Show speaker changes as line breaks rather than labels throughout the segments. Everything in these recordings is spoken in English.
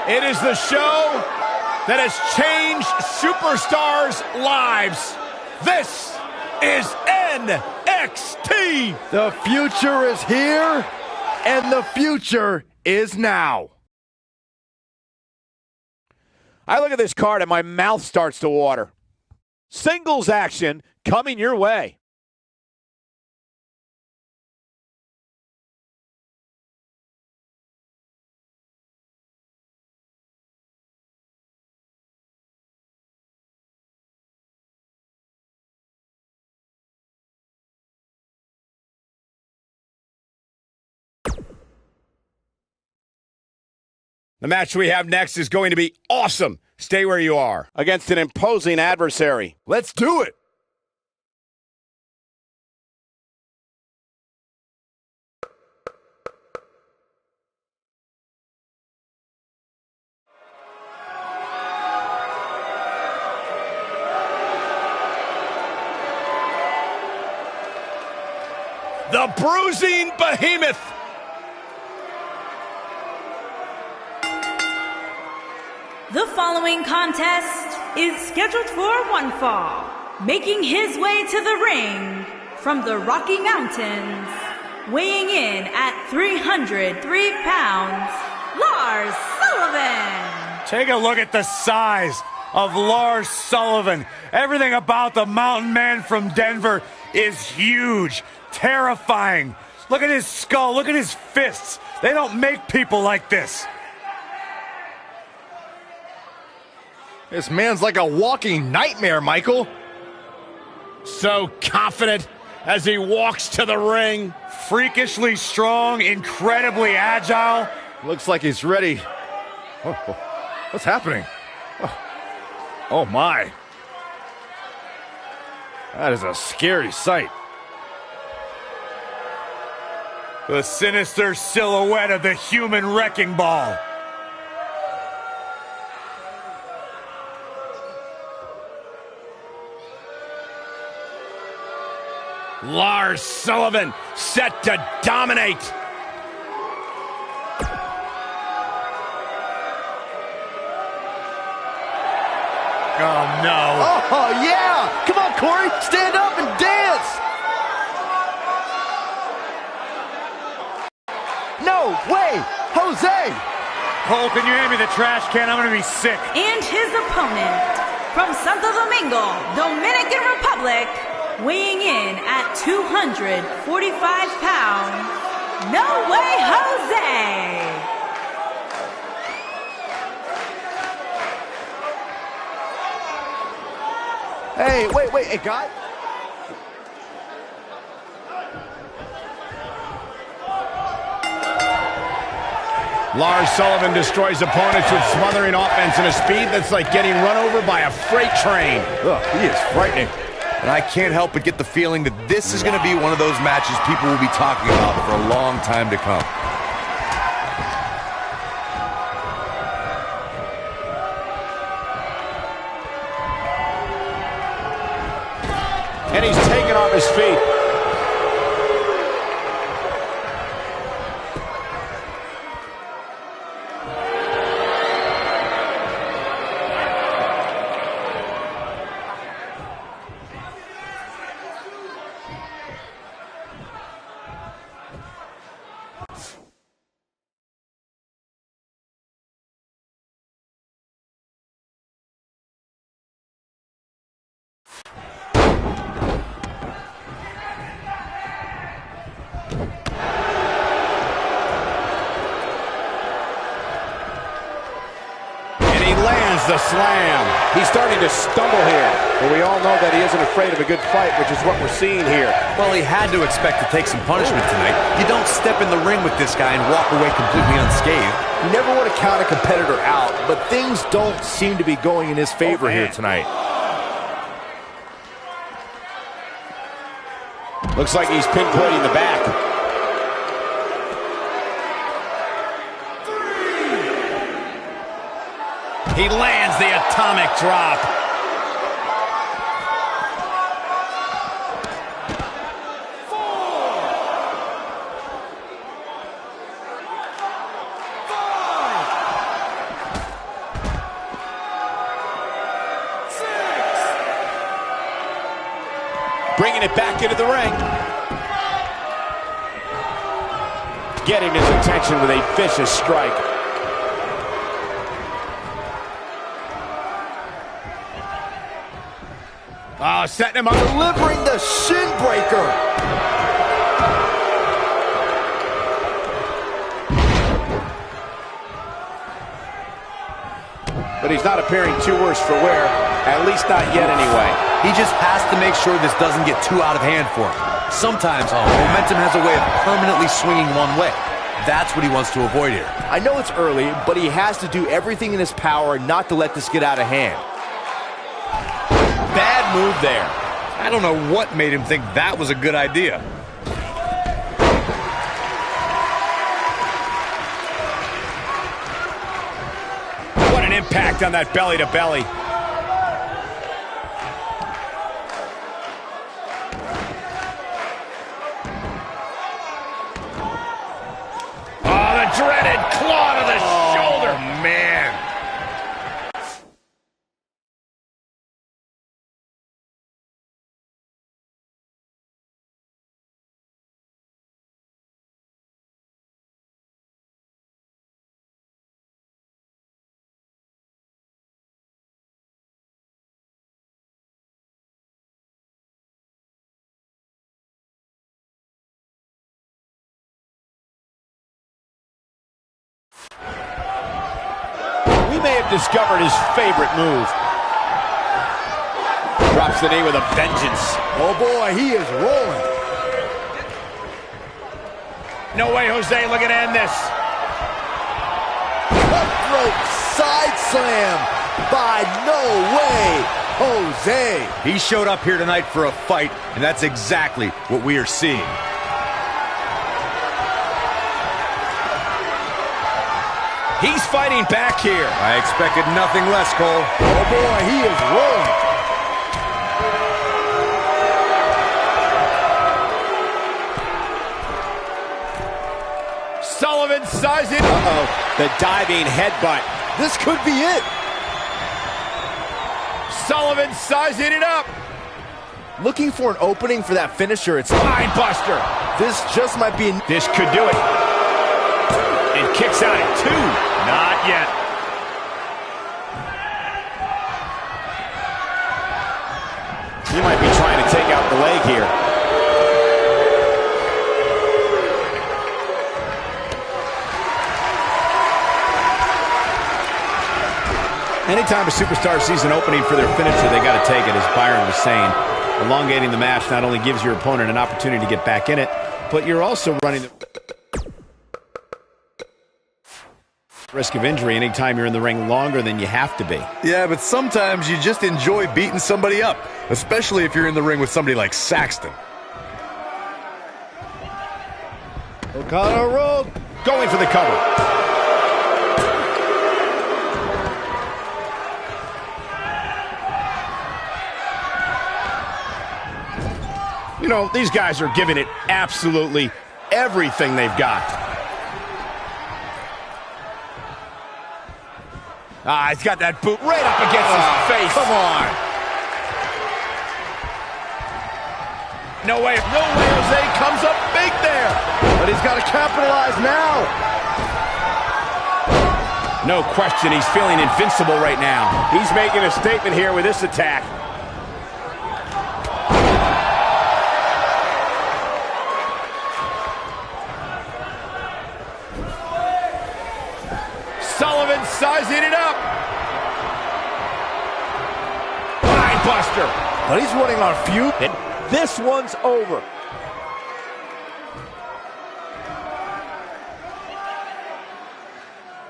It is the show that has changed superstars' lives. This is NXT.
The future is here, and the future is now.
I look at this card and my mouth starts to water. Singles action coming your way.
The match we have next is going to be awesome. Stay where you are.
Against an imposing adversary.
Let's do it.
The bruising behemoth.
The following contest is scheduled for one fall. Making his way to the ring from the Rocky Mountains, weighing in at 303 pounds, Lars Sullivan.
Take a look at the size of Lars Sullivan. Everything about the mountain man from Denver is huge, terrifying. Look at his skull, look at his fists. They don't make people like this.
This man's like a walking nightmare, Michael.
So confident as he walks to the ring.
Freakishly strong, incredibly agile.
Looks like he's ready. What's happening? Oh my. That is a scary sight.
The sinister silhouette of the human wrecking ball.
Lars Sullivan set to dominate.
Oh no.
Oh yeah! Come on, Corey, stand up and dance! No way! Jose!
Cole, can you hand me the trash can? I'm gonna be sick.
And his opponent from Santo Domingo, Dominican Republic, weighing in at 245 pounds, No Way Jose!
Hey, wait, hey, guy?
Lars Sullivan destroys opponents with smothering offense and a speed that's like getting run over by a freight train.
Ugh, he is frightening.
And I can't help but get the feeling that this is going to be one of those matches people will be talking about for a long time to come.
And he's taken off his feet.
The slam.
He's starting to stumble here, but we all know that he isn't afraid of a good fight, which is what we're seeing here.
Well, he had to expect to take some punishment tonight. You don't step in the ring with this guy and walk away completely unscathed.
You never want to count a competitor out, but things don't seem to be going in his favor here tonight.
Looks like he's pinpointing the back.
He lands the atomic drop.
bringing it back into the ring. Getting his attention with a vicious strike.
Oh, setting him up.
Delivering the shin breaker.
But he's not appearing too worse for wear, at least not yet anyway.
He just has to make sure this doesn't get too out of hand for him. Sometimes momentum has a way of permanently swinging one way. That's what he wants to avoid here.
I know it's early, but he has to do everything in his power not to let this get out of hand.
Bad move there.
I don't know what made him think that was a good idea.
What an impact on that belly-to-belly. Oh, the dreaded claw to the shoulder. Man.
We may have discovered his favorite move. Drops the knee with a vengeance.
Oh boy, he is rolling.
No way, Jose, looking to end this.
Cutthroat side slam by No Way Jose.
He showed up here tonight for a fight, and that's exactly what we are seeing.
He's fighting back here.
I expected nothing less, Cole.
Oh boy, he is rolling.
Sullivan sizing.
The diving headbutt.
This could be it.
Sullivan sizing it up.
Looking for an opening for that finisher. It's
Spine buster.
This just might be.
This could do it. And kicks out at 2. Not yet.
He might be trying to take out the leg here.
Anytime a superstar sees an opening for their finisher, they got to take it, as Byron was saying. Elongating the match not only gives your opponent an opportunity to get back in it, but you're also running the risk of injury anytime you're in the ring longer than you have to be.
Yeah, but sometimes you just enjoy beating somebody up, especially if you're in the ring with somebody like Saxton.
O'Connor rolled.
Going for the cover. You know, these guys are giving it absolutely everything they've got. He's got that boot right up against his face.
Come on.
No way, Jose comes up big there.
But he's got to capitalize now.
No question, he's feeling invincible right now.
He's making a statement here with this attack.
Sullivan sizing it up. Spine buster.
But he's running on fumes.
This one's over.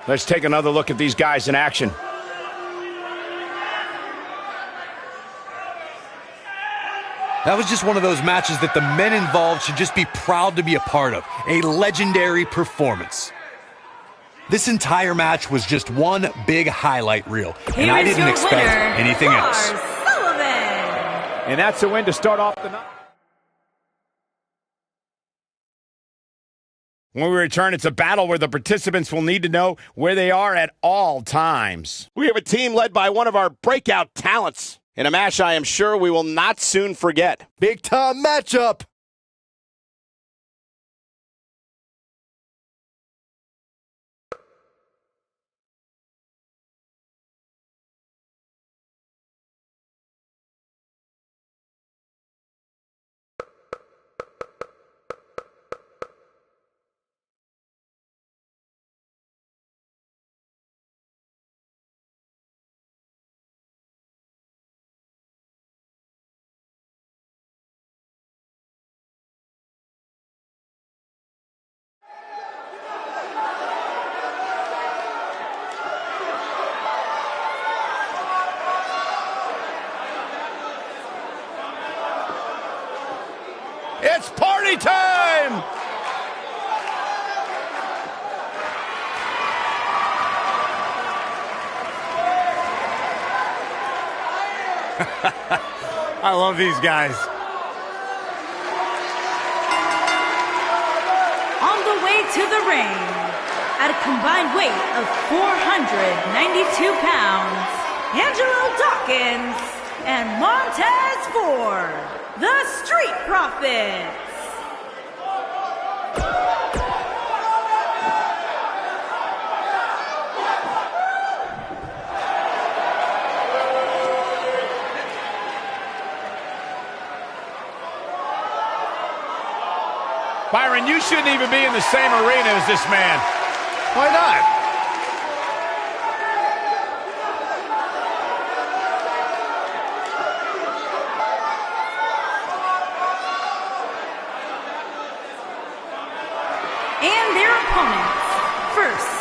Let's take another look at these guys in action.
That was just one of those matches that the men involved should just be proud to be a part of. A legendary performance. This entire match was just one big highlight reel, and I didn't expect anything else.
Sullivan.
And that's a win to start off the night.
When we return, it's a battle where the participants will need to know where they are at all times.
We have a team led by one of our breakout talents.
in a match I am sure we will not soon forget.
Big time matchup.
It's party time!
I love these guys.
On the way to the ring, at a combined weight of 492 pounds, Angelo Dawkins and Montez Ford, the Street Profits.
Byron, you shouldn't even be in the same arena as this man. Why not?
And their opponents, first,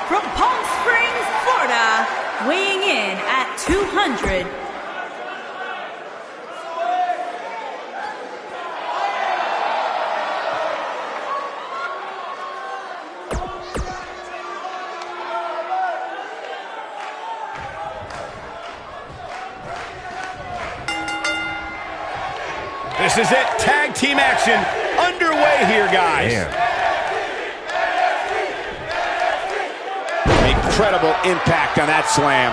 from Palm Springs, Florida, weighing in at 200.
This is it. Tag team action underway here, guys.
Incredible impact on that slam.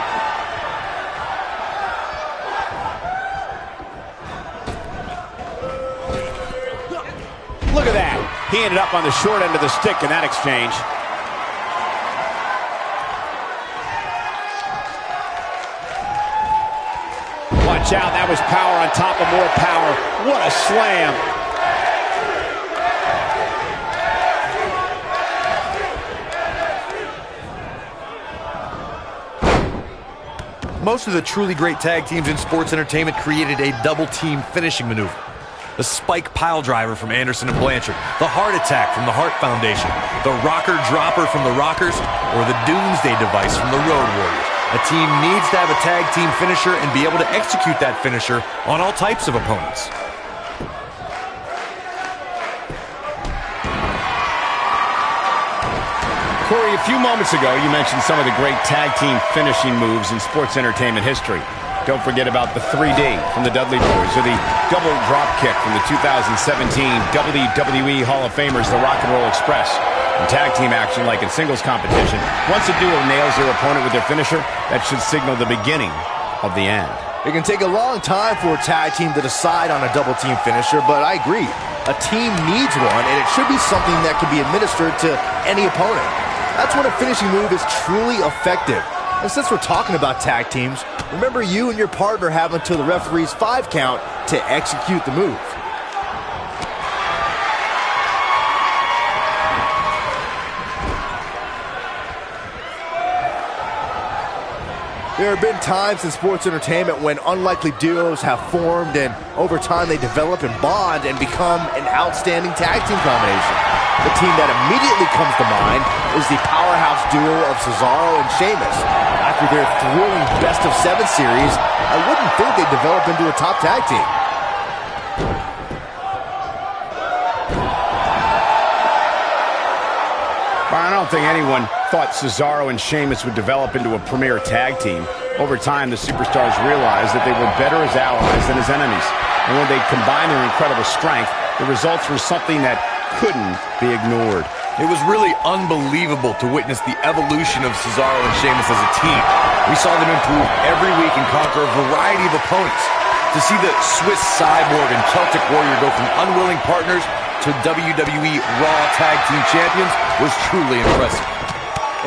Look at that. He ended up on the short end of the stick in that exchange. Watch out, that was power on top of more power. What a slam.
Most of the truly great tag teams in sports entertainment created a double-team finishing maneuver. The spike pile driver from Anderson and Blanchard, the heart attack from the Hart Foundation, the rocker dropper from the Rockers, or the Doomsday device from the Road Warriors. A team needs to have a tag team finisher and be able to execute that finisher on all types of opponents.
Corey, a few moments ago, you mentioned some of the great tag team finishing moves in sports entertainment history. Don't forget about the 3D from the Dudley Boys, or the double drop kick from the 2017 WWE Hall of Famers, the Rock and Roll Express. In tag team action, like in singles competition, once a duo nails their opponent with their finisher, that should signal the beginning of the end.
It can take a long time for a tag team to decide on a double team finisher, but I agree. A team needs one, and it should be something that can be administered to any opponent. That's when a finishing move is truly effective. And since we're talking about tag teams, remember you and your partner have until the referee's 5 count to execute the move. There have been times in sports entertainment when unlikely duos have formed, and over time they develop and bond and become an outstanding tag team combination. The team that immediately comes to mind is the powerhouse duo of Cesaro and Sheamus. After their thrilling best-of-7 series, I wouldn't think they'd develop into a top tag team.
I don't think anyone thought Cesaro and Sheamus would develop into a premier tag team. Over time, the superstars realized that they were better as allies than as enemies. And when they combined their incredible strength, the results were something that couldn't be ignored.
It was really unbelievable to witness the evolution of Cesaro and Sheamus as a team. We saw them improve every week and conquer a variety of opponents. To see the Swiss Cyborg and Celtic Warrior go from unwilling partners to WWE Raw Tag Team Champions was truly impressive.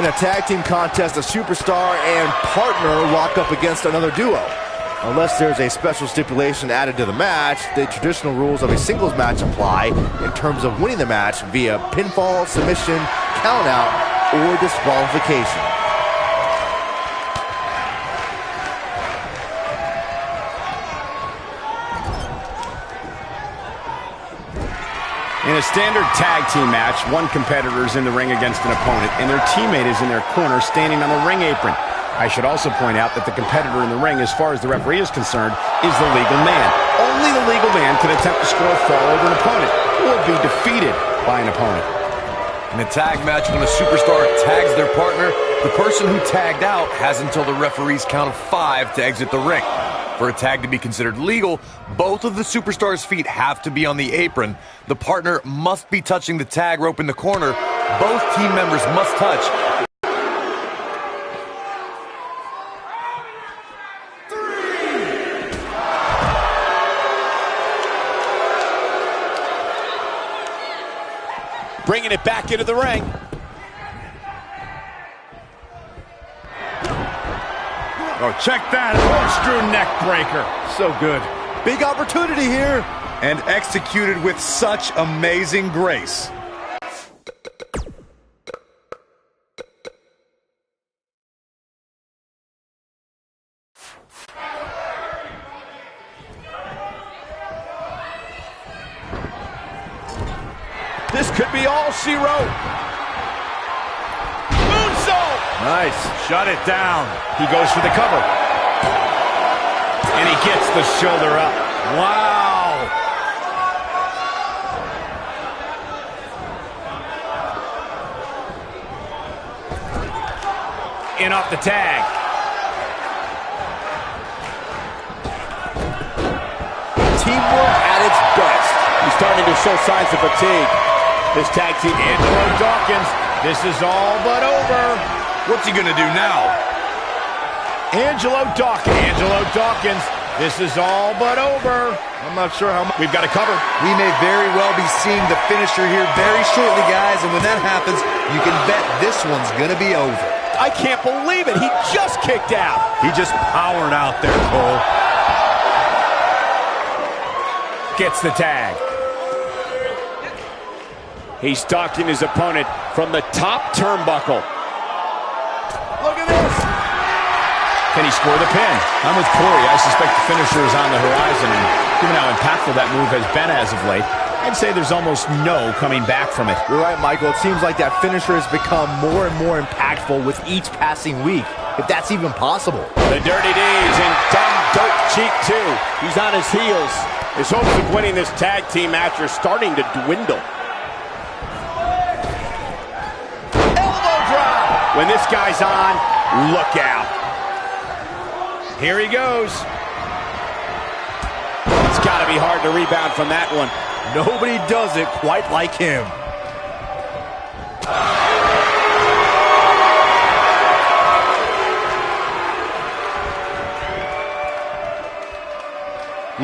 In a tag team contest, a superstar and partner lock up against another duo. Unless there's a special stipulation added to the match, the traditional rules of a singles match apply in terms of winning the match via pinfall, submission, countout, or disqualification.
In a standard tag team match, one competitor is in the ring against an opponent, and their teammate is in their corner standing on the ring apron. I should also point out that the competitor in the ring, as far as the referee is concerned, is the legal man. Only the legal man can attempt to score a fall over an opponent or be defeated by an opponent.
In a tag match, when a superstar tags their partner, the person who tagged out has until the referee's count of 5 to exit the ring. For a tag to be considered legal, both of the superstars' feet have to be on the apron. The partner must be touching the tag rope in the corner. Both team members must touch.
Bringing it back into the ring.
Oh, check that. Corkscrew neck breaker.
So good. Big opportunity here.
And executed with such amazing grace.
This could be all she wrote. Moonsault!
Nice. Shut it down.
He goes for the cover. And he gets the shoulder up.
Wow.
In off the tag.
Teamwork at its best.
He's starting to show signs of fatigue. This tag team,
Angelo Dawkins, this is all but over.
What's he gonna do now?
Angelo Dawkins, this is all but over. I'm not sure how much. We've got to cover.
We may very well be seeing the finisher here very shortly, guys, and when that happens, you can bet this one's gonna be over.
I can't believe it. He just kicked out.
He just powered out there, Cole.
Gets the tag.
He's stalking his opponent from the top turnbuckle.
Look at this.
Can he score the pin? I'm with Corey. I suspect the finisher is on the horizon, and given how impactful that move has been as of late, I'd say there's almost no coming back from it.
You're right, Michael. It seems like that finisher has become more and more impactful with each passing week, if that's even possible.
The Dirty D's in dumb dirt cheap too. He's on his heels. His hopes of winning this tag team match are starting to dwindle. Elbow drop! When this guy's on, look out.
Here he goes.
It's got to be hard to rebound from that one.
Nobody does it quite like him.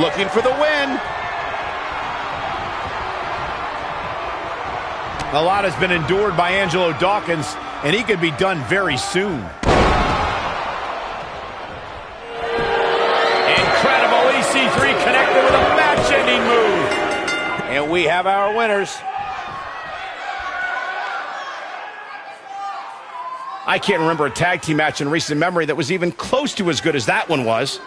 Looking for the win.
A lot has been endured by Angelo Dawkins, and he could be done very soon. Incredible EC3 connected with a match-ending move.
And we have our winners.
I can't remember a tag team match in recent memory that was even close to as good as that one was.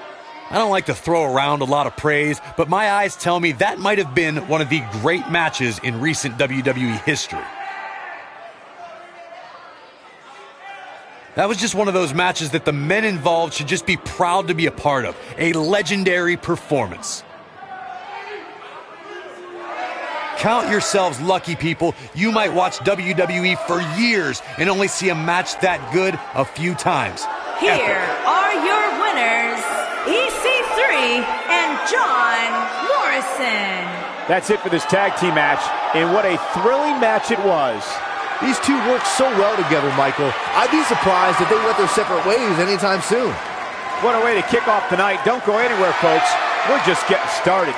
I don't like to throw around a lot of praise, but my eyes tell me that might have been one of the great matches in recent WWE history. That was just one of those matches that the men involved should just be proud to be a part of. A legendary performance. Count yourselves lucky, people. You might watch WWE for years and only see a match that good a few times.
Here are your winners, EC3 and John Morrison.
That's it for this tag team match, and what a thrilling match it was.
These two work so well together, Michael. I'd be surprised if they went their separate ways anytime soon.
What a way to kick off the night. Don't go anywhere, folks. We're just getting started.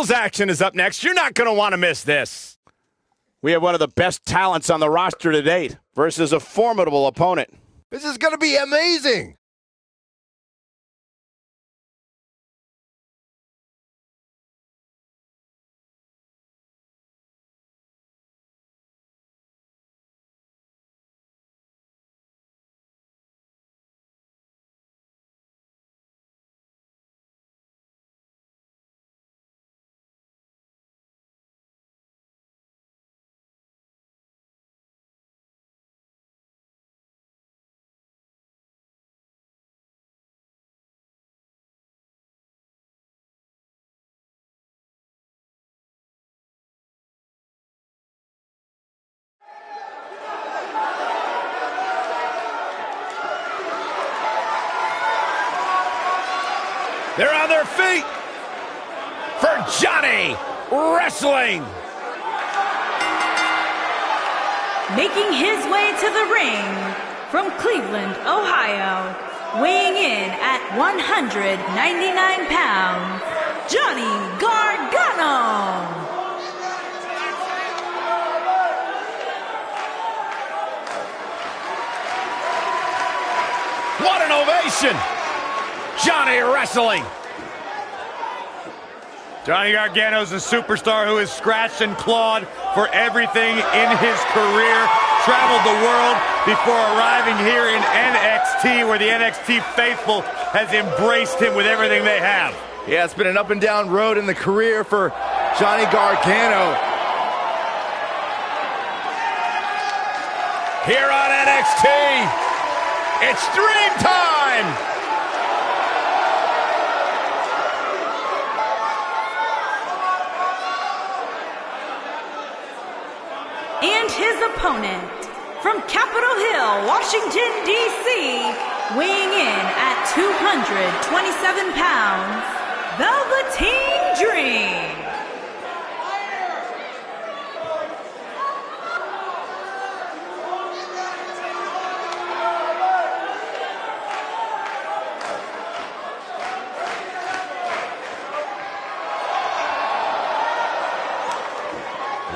singles action is up next. You're not going to want to miss this.
We have one of the best talents on the roster to date versus a formidable opponent.
This is going to be amazing.
They're on their feet for Johnny Wrestling.
Making his way to the ring from Cleveland, Ohio, weighing in at 199 pounds, Johnny Gargano.
What an ovation! Johnny Wrestling.
Johnny Gargano's a superstar who has scratched and clawed for everything in his career, traveled the world before arriving here in NXT, where the NXT faithful has embraced him with everything they have.
Yeah, it's been an up and down road in the career for Johnny Gargano.
Here on NXT, it's Dream Time!
And his opponent, from Capitol Hill, Washington, D.C., weighing in at 227 pounds, Velveteen Dream.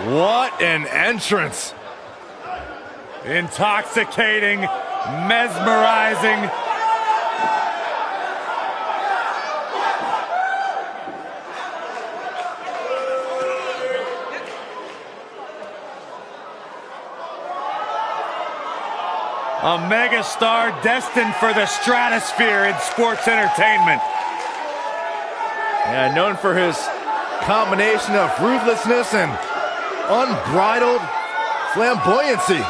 What an entrance. Intoxicating, mesmerizing. A megastar destined for the stratosphere in sports entertainment.
Yeah, known for his combination of ruthlessness and unbridled flamboyancy.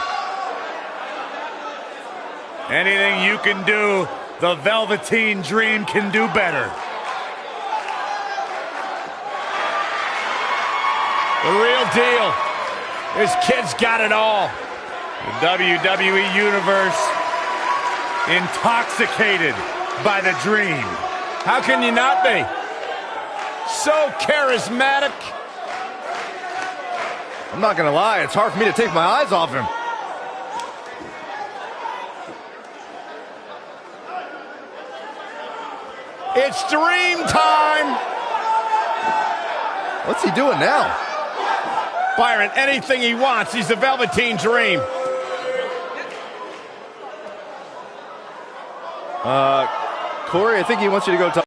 Anything you can do, the Velveteen Dream can do better.
The real deal. This kid's got it all.
The WWE Universe intoxicated by the Dream.
How can you not be? So charismatic.
I'm not gonna lie, it's hard for me to take my eyes off him.
It's Dream Time.
What's he doing now?
Byron, anything he wants. He's the Velveteen Dream.
Corey, I think he wants you to go talk.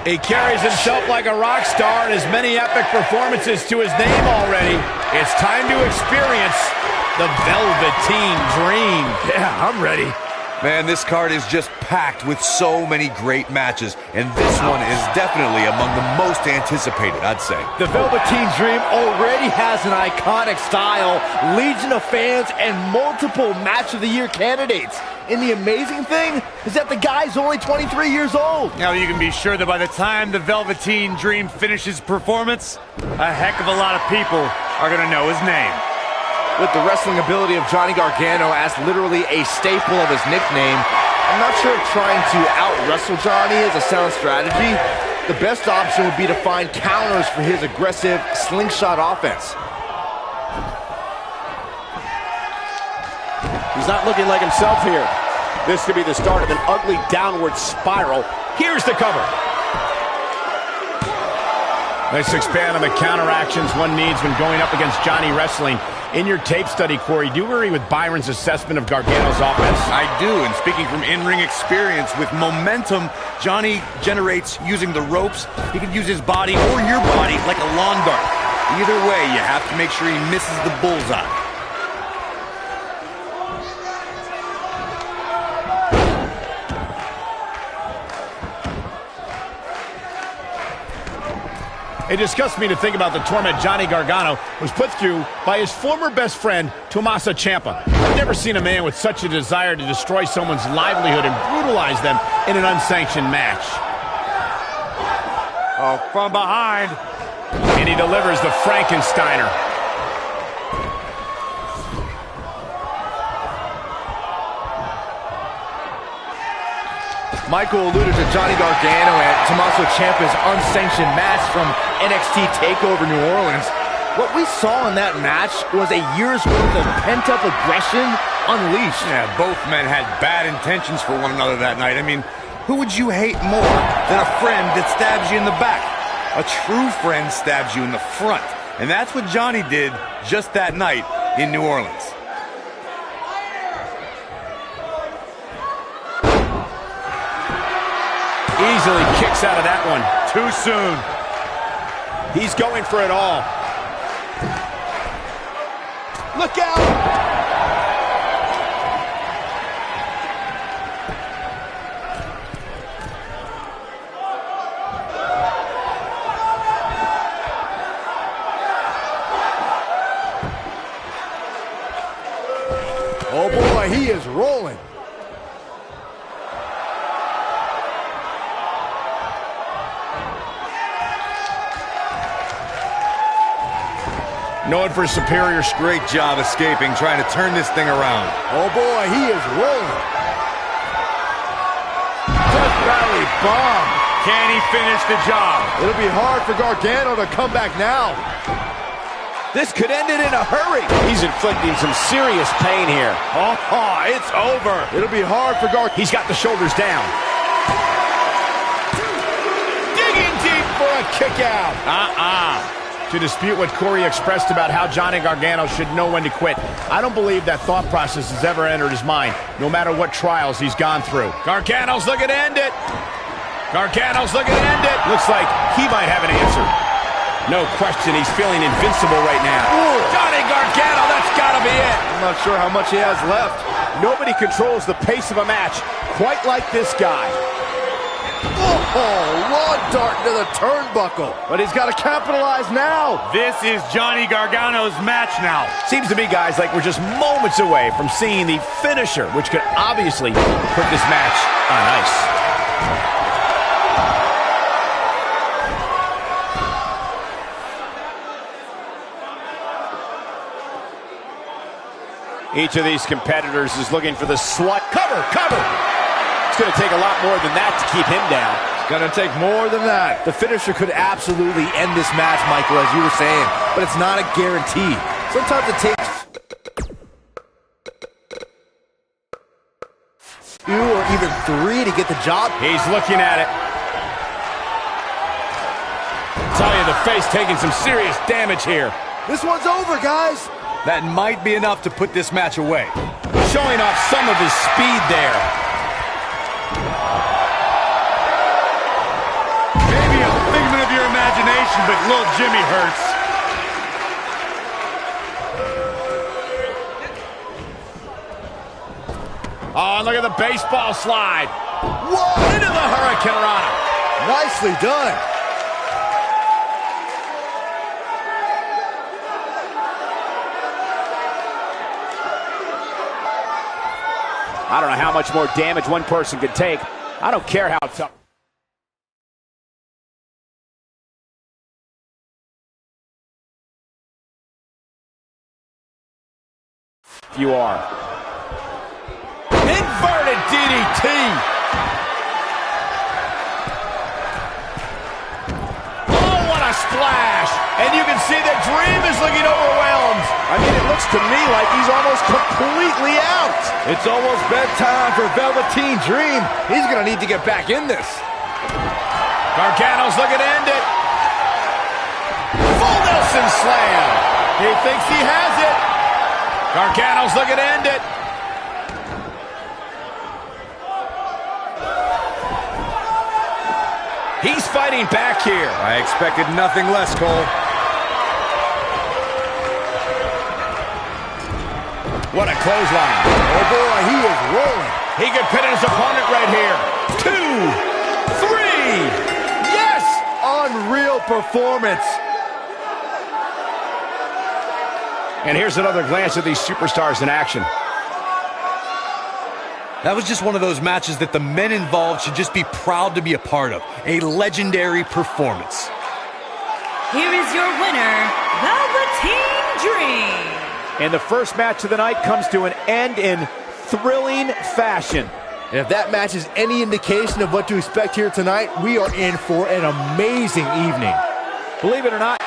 He carries himself like a rock star and has many epic performances to his name already. It's time to experience the Velveteen Dream.
Yeah, I'm ready.
Man, this card is just packed with so many great matches, and this one is definitely among the most anticipated, I'd say.
The Velveteen Dream already has an iconic style, legion of fans, and multiple Match of the Year candidates. And the amazing thing is that the guy's only 23 years old.
Now you can be sure that by the time the Velveteen Dream finishes performance, a heck of a lot of people are going to know his name.
With the wrestling ability of Johnny Gargano as literally a staple of his nickname, I'm not sure if trying to out-wrestle Johnny is a sound strategy. The best option would be to find counters for his aggressive slingshot offense.
He's not looking like himself here. This could be the start of an ugly downward spiral.
Here's the cover. Let's expand on the counteractions one needs when going up against Johnny Wrestling. In your tape study, Corey, do you agree with Byron's assessment of Gargano's offense?
I do, and speaking from in-ring experience, with momentum Johnny generates using the ropes, he can use his body or your body like a lawn dart. Either way, you have to make sure he misses the bullseye.
It disgusts me to think about the torment Johnny Gargano was put through by his former best friend, Tommaso Ciampa. I've never seen a man with such a desire to destroy someone's livelihood and brutalize them in an unsanctioned match.
Oh, from behind.
And he delivers the Frankensteiner.
Michael alluded to Johnny Gargano and Tommaso Ciampa's unsanctioned match from NXT TakeOver New Orleans. What we saw in that match was a year's worth of pent-up aggression unleashed.
Yeah, both men had bad intentions for one another that night. I mean, who would you hate more than a friend that stabs you in the back? A true friend stabs you in the front. And that's what Johnny did just that night in New Orleans.
Easily kicks out of that one.
Too soon.
He's going for it all. Look out!
Oh boy, he is rolling.
Known for superior
Great job escaping, trying to turn this thing around.
Oh boy, he is rolling. Death Valley bomb.
Can he finish the job?
It'll be hard for Gargano to come back now.
This could end it in a hurry. He's inflicting some serious pain here.
Oh, it's over.
It'll be hard for Gargano.
He's got the shoulders down. Digging deep for a kick out. To dispute what Corey expressed about how Johnny Gargano should know when to quit, I don't believe that thought process has ever entered his mind, no matter what trials he's gone through. Gargano's looking to end it. Gargano's looking to end it. Looks like he might have an answer. No question, he's feeling invincible right now.
Ooh.
Johnny Gargano, that's got to be it.
I'm not sure how much he has left.
Nobody controls the pace of a match quite like this guy.
Oh, lawn dart into the turnbuckle. But he's got to capitalize now.
This is Johnny Gargano's match now.
Seems to me, guys, like we're just moments away from seeing the finisher, which could obviously put this match on ice.
Each of these competitors is looking for the SWAT. Cover, cover! It's going to take a lot more than that to keep him down.
Gonna take more than that. The finisher could absolutely end this match, Michael, as you were saying, but it's not a guarantee. Sometimes it takes 2 or even 3 to get the job.
He's looking at it. Tell you, the face taking some serious damage here.
This one's over, guys.
That might be enough to put this match away.
Showing off some of his speed there.
Maybe a figment of your imagination, but little Jimmy hurts.
Oh, look at the baseball slide.
Whoa!
Into the Hurricane Rana.
Nicely done.
I don't know how much more damage one person could take. I don't care how tough. You are.
Inverted DDT. Oh, what a splash. And you can see that Dream is looking overwhelmed.
I mean, it looks to me like he's almost completely out.
It's almost bedtime for Velveteen Dream. He's going to need to get back in this.
Gargano's looking to end it. Full Nelson slam. He thinks he has it. Gargano's looking to end it. He's fighting back here.
I expected nothing less, Cole.
What a clothesline.
Oh boy, he is rolling.
He could pin his opponent right here. 2, 3.
Yes! Unreal performance.
And here's another glance at these superstars in action.
That was just one of those matches that the men involved should just be proud to be a part of. A legendary performance.
Here is your winner, Velveteen Dream.
And the first match of the night comes to an end in thrilling fashion.
And if that match is any indication of what to expect here tonight, we are in for an amazing evening.
Believe it or not,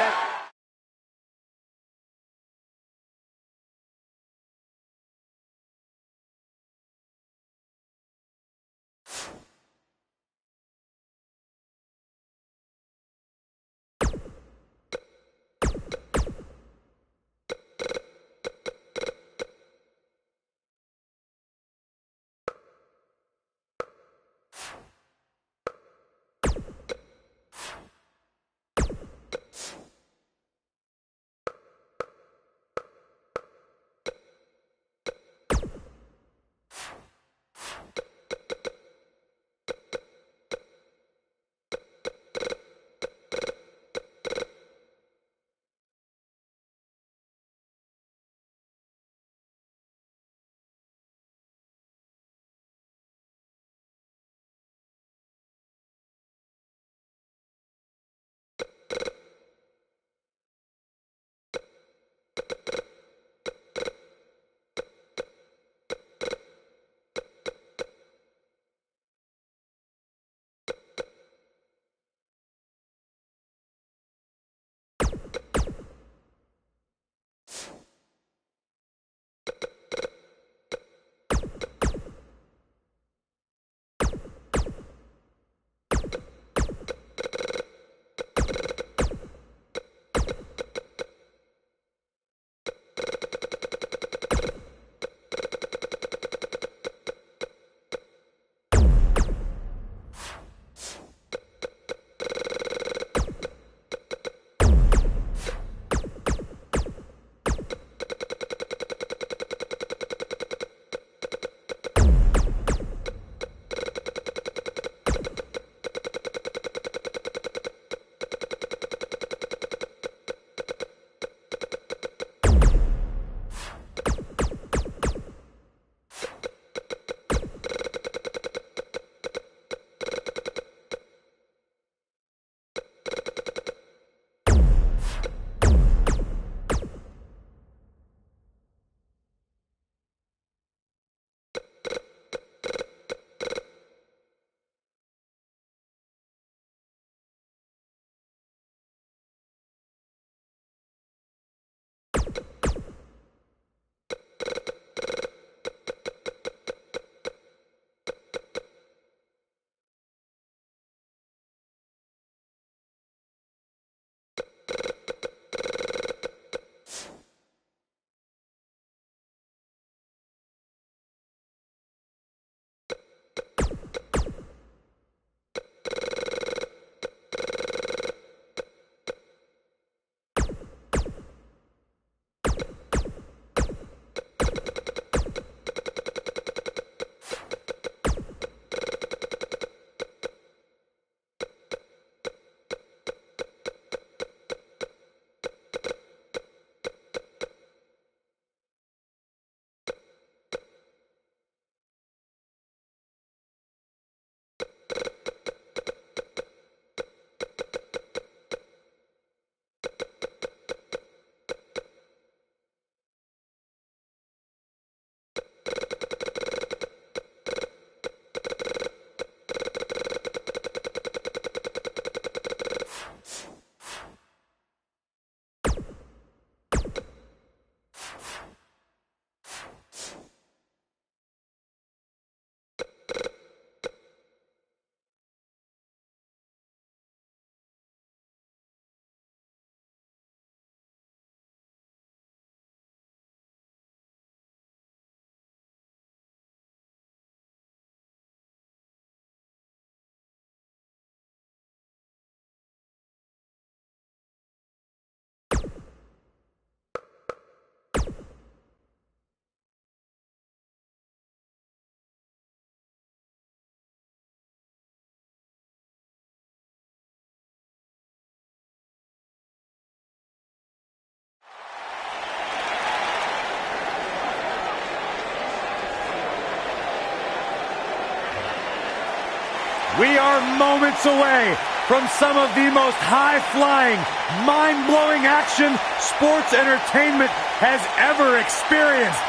We are moments away from some of the most high-flying, mind-blowing action sports entertainment has ever experienced.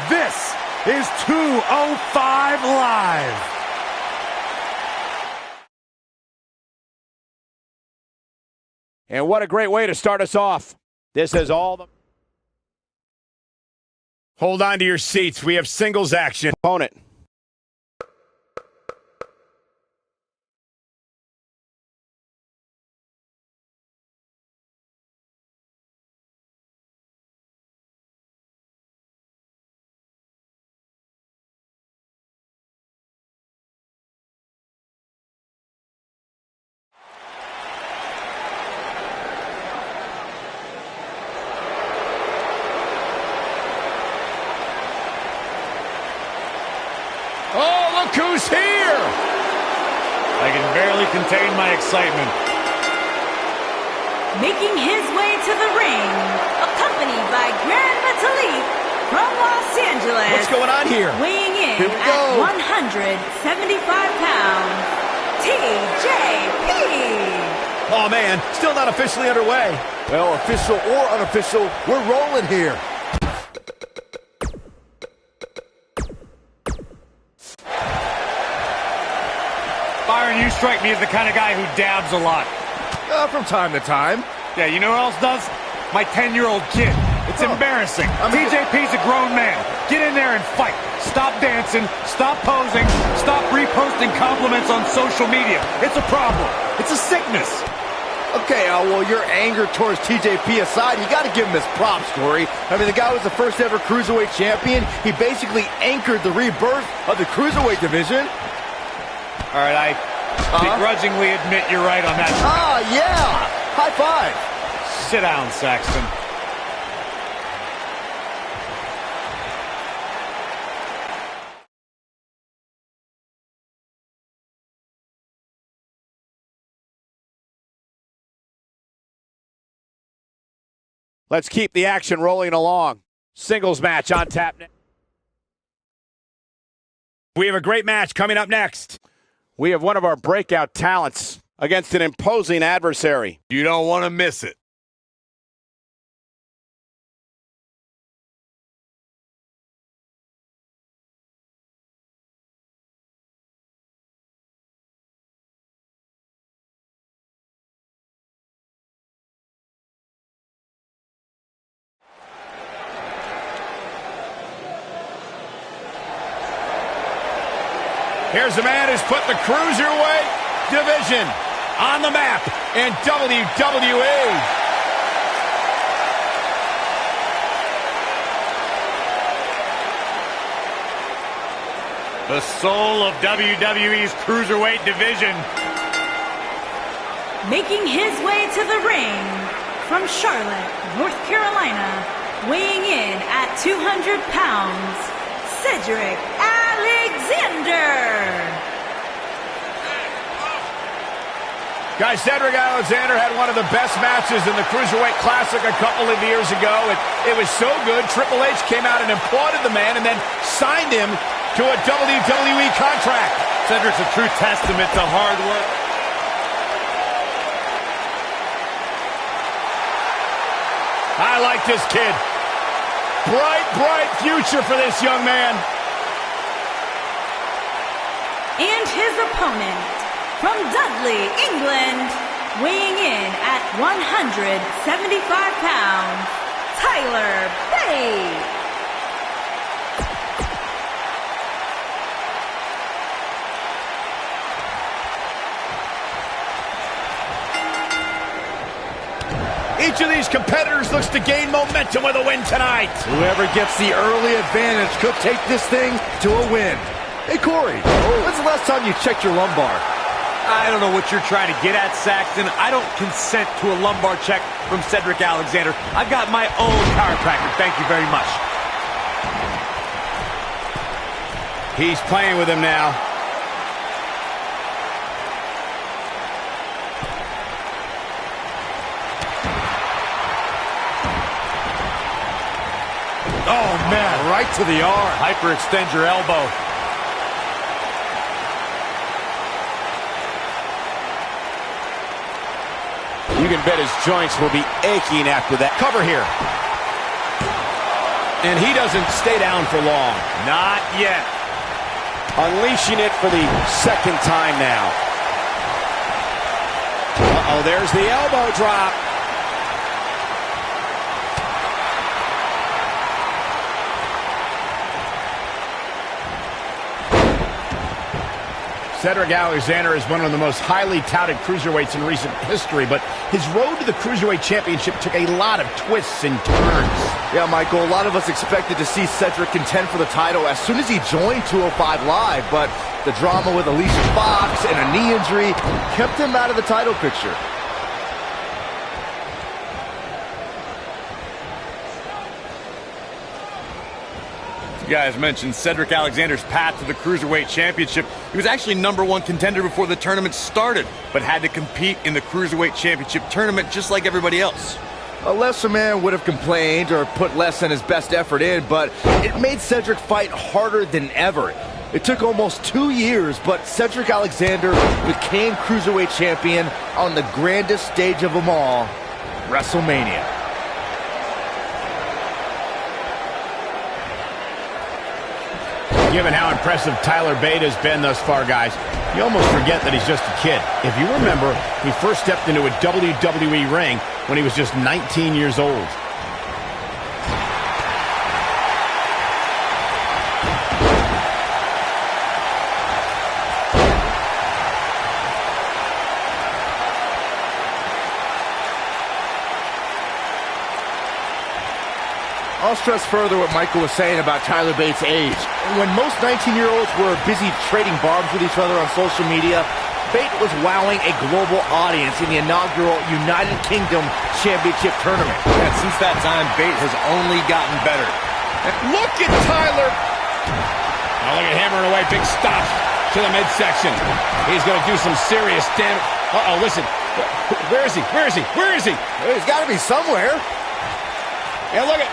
This is 205 Live.
And what a great way to start us off. This has all the
Hold on to your seats. We have singles action.
opponent.
Oh, look who's here!
I can barely contain my excitement.
Making his way to the ring, accompanied by Grand Metalik from Los Angeles.
What's going on here?
Weighing in
Here we
at
go.
175 pounds, TJP.
Oh, man, still not officially underway.
Well, official or unofficial, we're rolling here.
Byron, you strike me as the kind of guy who dabs a lot.
From time to time.
Yeah, you know what else does? My 10-year-old kid. It's embarrassing. TJP's a grown man. Get in there and fight. Stop dancing. Stop posing. Stop reposting compliments on social media. It's a problem. It's a sickness.
Okay, well, your anger towards TJP aside, you got to give him his props, Corey. I mean, the guy was the first ever Cruiserweight champion. He basically anchored the rebirth of the Cruiserweight division.
All right, I begrudgingly admit you're right on that.
Ah, yeah. High five.
Sit down, Saxton.
Let's keep the action rolling along. Singles match on tap.
We have a great match coming up next.
We have one of our breakout talents against an imposing adversary.
You don't want to miss it.
Here's a man who's put the Cruiserweight division on the map in WWE.
The soul of WWE's Cruiserweight division.
Making his way to the ring from Charlotte, North Carolina, weighing in at 200 pounds, Cedric Alexander.
Guys, Cedric Alexander had one of the best matches in the Cruiserweight Classic a couple of years ago. It was so good, Triple H came out and applauded the man and then signed him to a WWE contract.
Cedric's a true testament to hard work.
I like this kid. Bright, bright future for this young man.
And his opponent from Dudley, England, weighing in at 175 pounds, Tyler Bate.
Each of these competitors looks to gain momentum with a win tonight.
Whoever gets the early advantage could take this thing to a win. Hey, Corey, when's the last time you checked your lumbar?
I don't know what you're trying to get at, Saxton. I don't consent to a lumbar check from Cedric Alexander. I've got my own chiropractor. Thank you very much.
He's playing with him now.
Oh, man.
Right to the arm.
Hyperextend your elbow.
You can bet his joints will be aching after that.
Cover here. And he doesn't stay down for long.
Not yet.
Unleashing it for the second time now. Uh-oh, there's the elbow drop.
Cedric Alexander is one of the most highly touted cruiserweights in recent history, but his road to the Cruiserweight Championship took a lot of twists and turns.
Yeah, Michael, a lot of us expected to see Cedric contend for the title as soon as he joined 205 Live, but the drama with Alicia Fox and a knee injury kept him out of the title picture.
You guys mentioned Cedric Alexander's path to the Cruiserweight Championship. He was actually #1 contender before the tournament started, but had to compete in the Cruiserweight Championship tournament just like everybody else.
A lesser man would have complained or put less than his best effort in, but it made Cedric fight harder than ever. It took almost 2 years, but Cedric Alexander became Cruiserweight Champion on the grandest stage of them all, WrestleMania.
Given how impressive Tyler Bate has been thus far, guys, you almost forget that he's just a kid. If you remember, he first stepped into a WWE ring when he was just 19 years old.
I'll stress further what Michael was saying about Tyler Bates' age. When most 19-year-olds were busy trading barbs with each other on social media, Bate was wowing a global audience in the inaugural United Kingdom Championship Tournament.
And since that time, Bate has only gotten better.
Look at Tyler! Now look at hammering away, big stops to the midsection. He's going to do some serious damage. Uh-oh, listen. Where is he? Where is he? Where is he?
He's got to be somewhere.
Yeah, look at...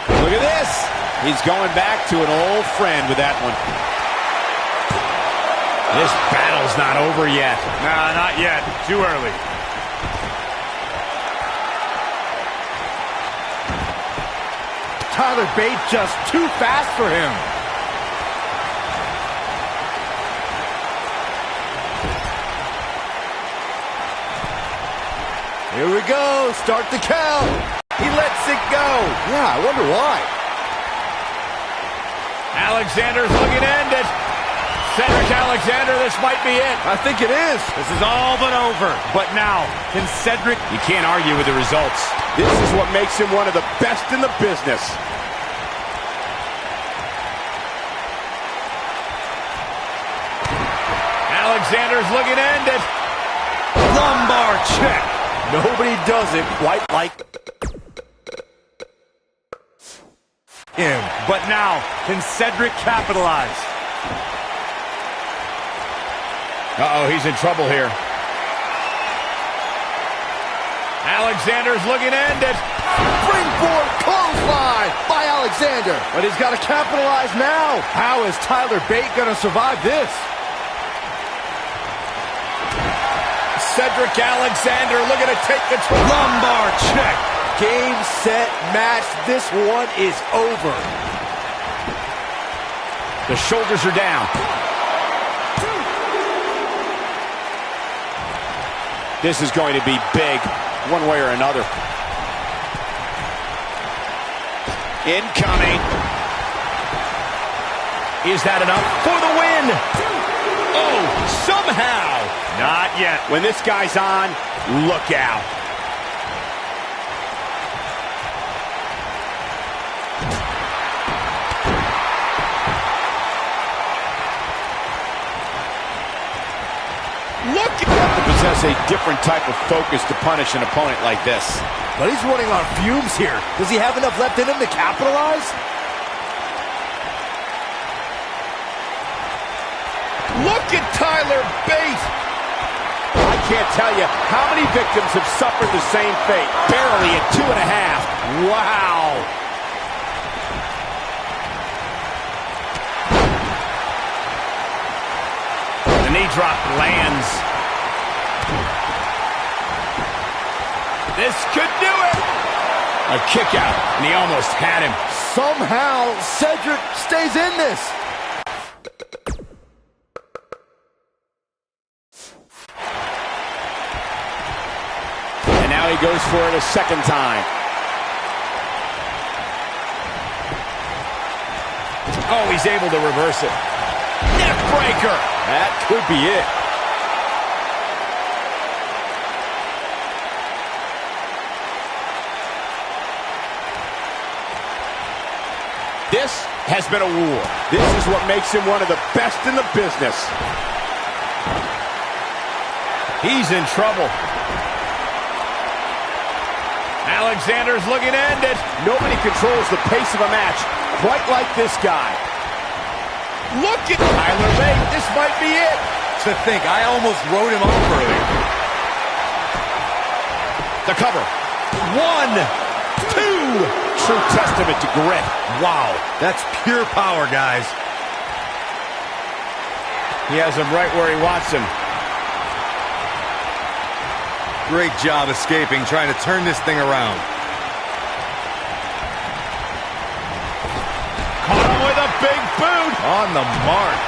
Look at this. He's going back to an old friend with that one.
This battle's not over yet.
Nah, not yet. Too early.
Tyler Bate just too fast for him. Here we go. Start the count. He lets it go. Yeah, I wonder why.
Alexander's looking to end it. Cedric Alexander, this might be it.
I think it is.
This is all but over. But now, can Cedric...
You can't argue with the results.
This is what makes him one of the best in the business.
Alexander's looking to end it.
Lumbar check.
Nobody does it quite like him.
But now, can Cedric capitalize?
Uh-oh, he's in trouble here. Alexander's looking to end it.
Springboard clothesline by Alexander. But he's got to capitalize now. How is Tyler Bate going to survive this?
Cedric Alexander looking to take control.
Lumbar check.
Game, set, match. This one is over.
The shoulders are down.
This is going to be big, one way or another. Incoming.
Is that enough for the win? Oh, somehow.
Not yet.
When this guy's on, look out.
Look! You have to possess a different type of focus to punish an opponent like this.
But he's running on fumes here. Does he have enough left in him to capitalize?
Look at Tyler Bate. I can't tell you how many victims have suffered the same fate. Barely at 2.5. Wow.
The knee drop lands. This could do it. A kick out, and he almost had him.
Somehow, Cedric stays in this.
And now he goes for it a second time.
Oh, he's able to reverse it. Neck breaker.
That could be it. This has been a war. This is what makes him one of the best in the business.
He's in trouble. Alexander's looking to end it.
Nobody controls the pace of a match quite like this guy. Look at Tyler Bate. This might be it.
To think, I almost wrote him off earlier.
The cover. 1, 2.
True testament to grit.
Wow, that's pure power, guys.
He has him right where he wants him.
Great job escaping, trying to turn this thing around.
Caught him with a big boot.
On the mark.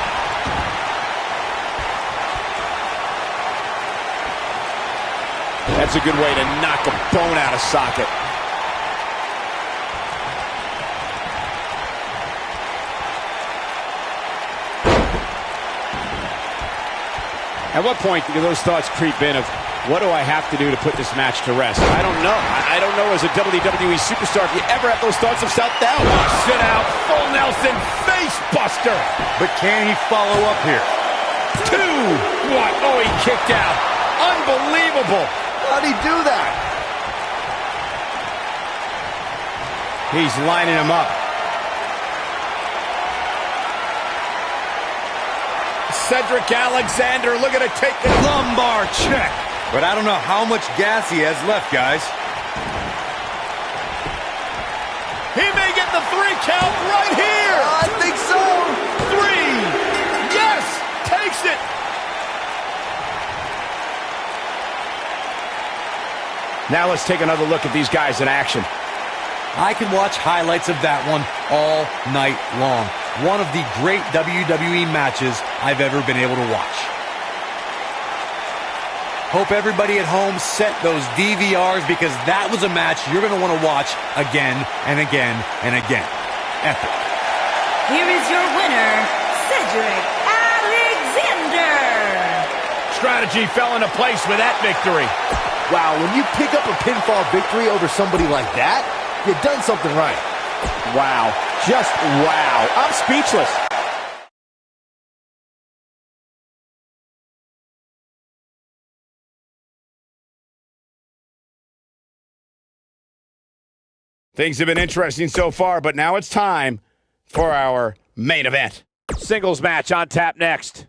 That's a good way to knock a bone out of socket.
At what point do those thoughts creep in of, what do I have to do to put this match to rest? I don't know. I don't know as a WWE superstar if you ever have those thoughts of self-doubt.
Oh, sit out. Full Nelson face buster.
But can he follow up here?
2. What? Oh, he kicked out. Unbelievable.
How'd he do that?
He's lining him up.
Cedric Alexander looking to take the
Lumbar check. But I don't know how much gas he has left, guys.
He may get the 3 count right here.
I think so.
3. Yes. Takes it.
Now let's take another look at these guys in action.
I can watch highlights of that one all night long. One of the great WWE matches I've ever been able to watch. Hope everybody at home set those DVRs because that was a match you're going to want to watch again and again and again. Epic.
Here is your winner, Cedric Alexander.
Strategy fell into place with that victory.
Wow, when you pick up a pinfall victory over somebody like that, you've done something right.
Wow. Just wow. I'm speechless.
Things have been interesting so far, but now it's time for our main event.
Singles match on tap next.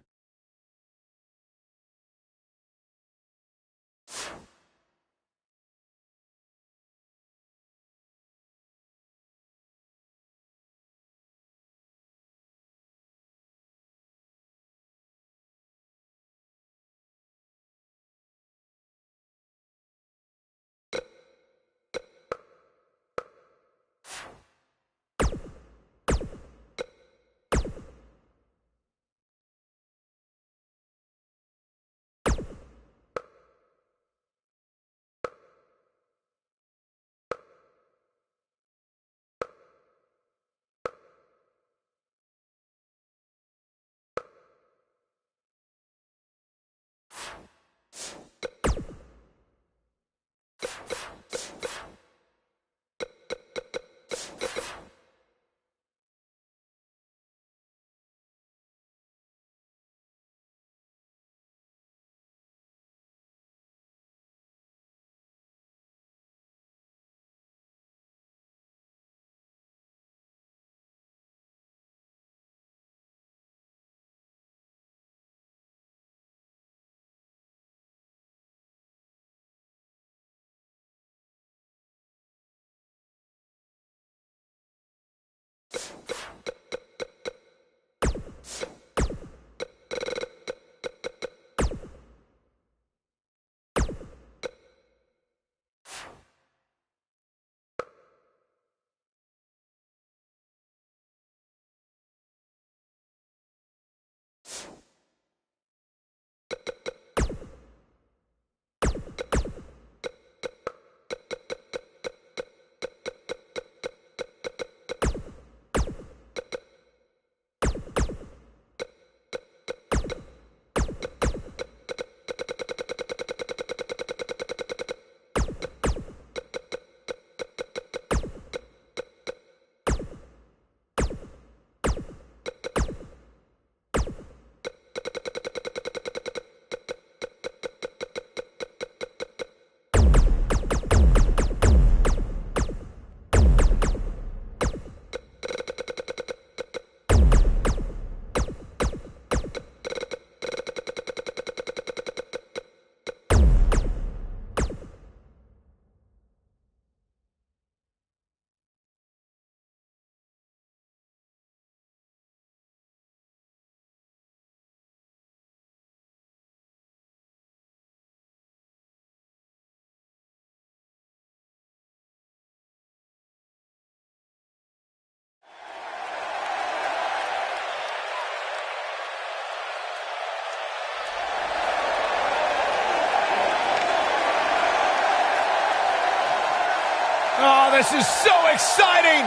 this is so exciting!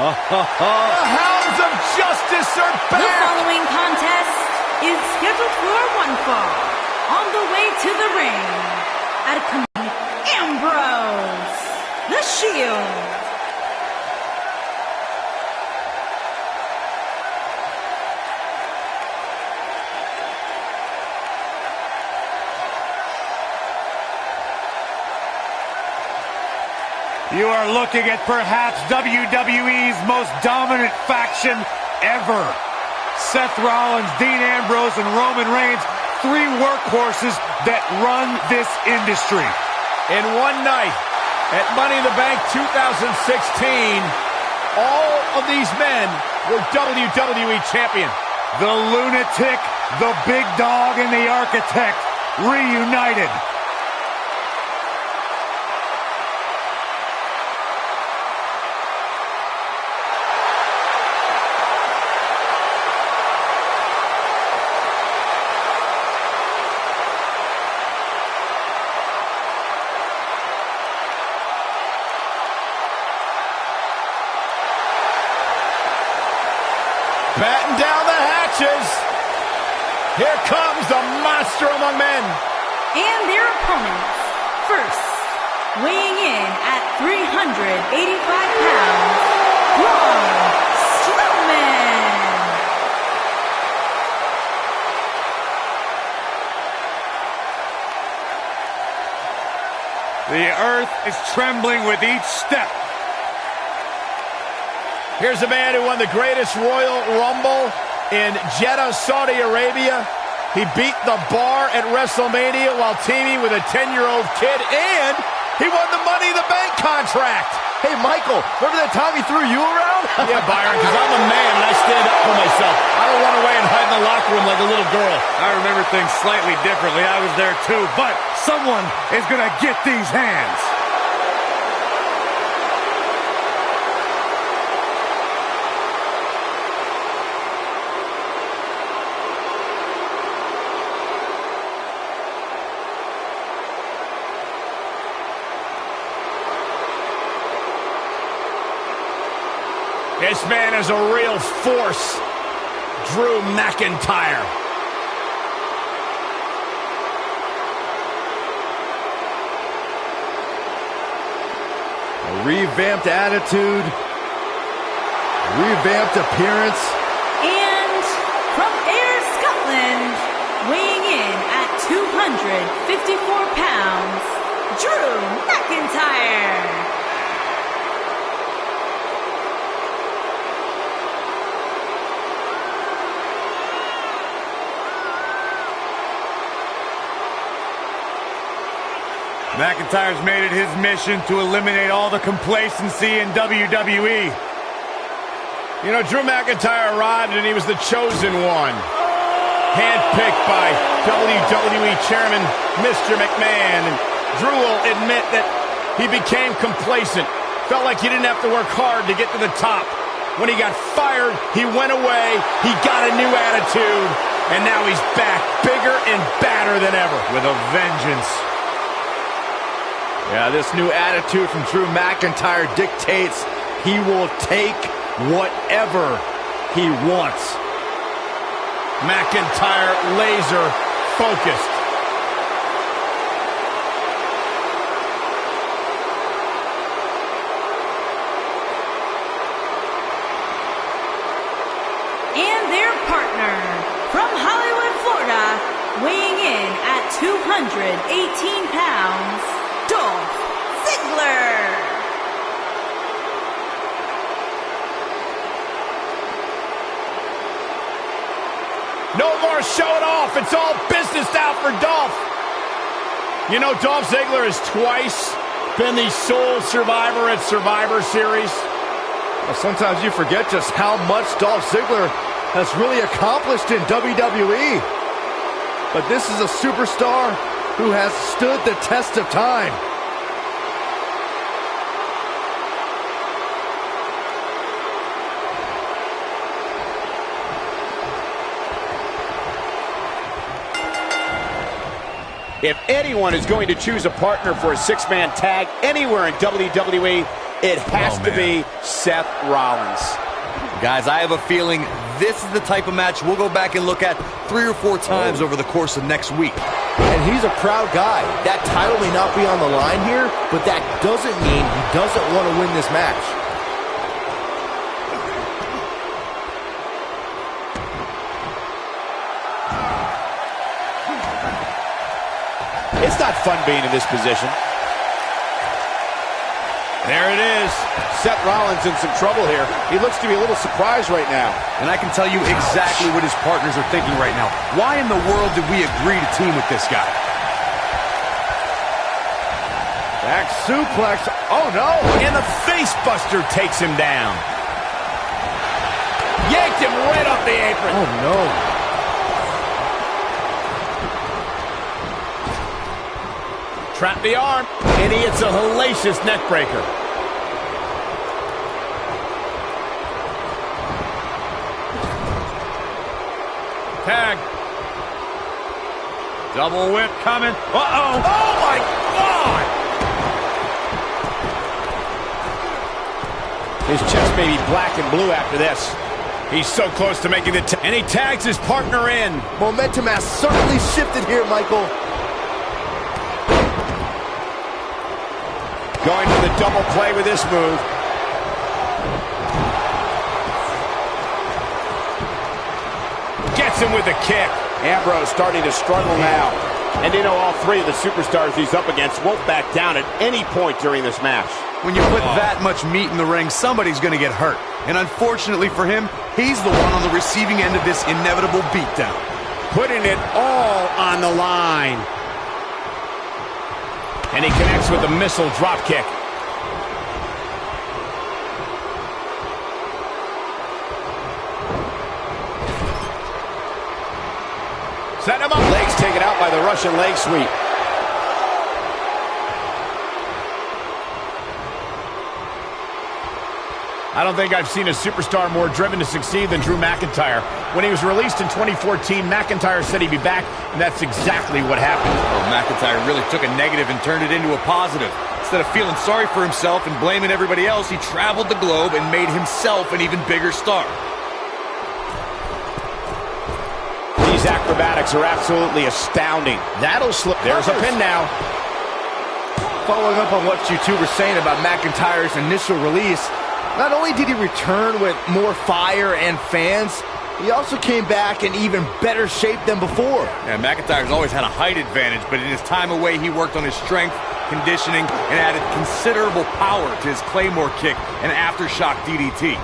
The hounds of justice are back!
The following contest is scheduled for one fall. On the way to the ring, at Ambrose, the Shield.
You are looking at perhaps WWE's most dominant faction ever. Seth Rollins, Dean Ambrose, and Roman Reigns, three workhorses that run this industry.
In one night, at Money in the Bank 2016, all of these men were WWE champion.
The Lunatic, the Big Dog, and the Architect reunited.
Batten down the hatches. Here comes the monster among men.
And their opponents. First, weighing in at 385 pounds, Braun Strowman.
The earth is trembling with each step.
Here's a man who won the greatest Royal Rumble in Jeddah, Saudi Arabia. He beat the Bar at WrestleMania while teaming with a 10-year-old kid, and he won the Money in the Bank contract.
Hey, Michael, remember that time he threw you around?
Yeah, Byron, because I'm a man and I stand up for myself. I don't run away and hide in the locker room like a little girl.
I remember things slightly differently. I was there too, but someone is going to get these hands.
This man is a real force. Drew McIntyre.
A revamped attitude, revamped appearance.
And from Ayr, Scotland, weighing in at 254 pounds, Drew McIntyre.
McIntyre's made it his mission to eliminate all the complacency in WWE.
You know, Drew McIntyre arrived and he was the chosen one. Handpicked by WWE Chairman Mr. McMahon. And Drew will admit that he became complacent. Felt like he didn't have to work hard to get to the top. When he got fired, he went away, he got a new attitude, and now he's back, bigger and badder than ever.
With a vengeance.
Yeah, this new attitude from Drew McIntyre dictates he will take whatever he wants.
McIntyre laser focused.
And their partner, from Hollywood, Florida, weighing in at 218 pounds, Dolph Ziggler.
No more showing off. It's all business now for Dolph. You know, Dolph Ziggler has twice been the sole survivor at Survivor Series.
Well, sometimes you forget just how much Dolph Ziggler has really accomplished in WWE. But this is a superstar who has stood the test of time.
If anyone is going to choose a partner for a six-man tag anywhere in WWE,
It has to be Seth Rollins.
Guys, I have a feeling this is the type of match we'll go back and look at 3 or 4 times over the course of next week.
And he's a proud guy. That title may not be on the line here, but that doesn't mean he doesn't want to win this match.
It's not fun being in this position. There it is. Seth Rollins in some trouble here. He looks to be a little surprised right now.
And I can tell you exactly what his partners are thinking right now. Why in the world did we agree to team with this guy?
Back suplex. Oh, no.
And the face buster takes him down.
Yanked him right off the apron.
Oh, no.
Trap the arm, and he hits a hellacious neck breaker. Tag. Double whip coming. Uh-oh.
Oh, my God. His chest may be black and blue after this.
He's so close to making the and he tags his partner in.
Momentum has certainly shifted here, Michael.
Going to the double play with this move.
Gets him with the kick.
Ambrose starting to struggle now. And you know all 3 of the superstars he's up against won't back down at any point during this match.
When you put that much meat in the ring, somebody's going to get hurt. And unfortunately for him, he's the one on the receiving end of this inevitable beatdown.
Putting it all on the line.
And he connects with a missile drop kick. Set him up.
Legs taken out by the Russian leg sweep.
I don't think I've seen a superstar more driven to succeed than Drew McIntyre. When he was released in 2014, McIntyre said he'd be back, and that's exactly what happened.
Oh, McIntyre really took a negative and turned it into a positive. Instead of feeling sorry for himself and blaming everybody else, he traveled the globe and made himself an even bigger star.
These acrobatics are absolutely astounding.
That'll slip. There's a pin now.
Following up on what you two were saying about McIntyre's initial release, not only did he return with more fire and fans, he also came back in even better shape than before.
Yeah, McIntyre's always had a height advantage, but in his time away, he worked on his strength, conditioning, and added considerable power to his Claymore kick and aftershock DDT.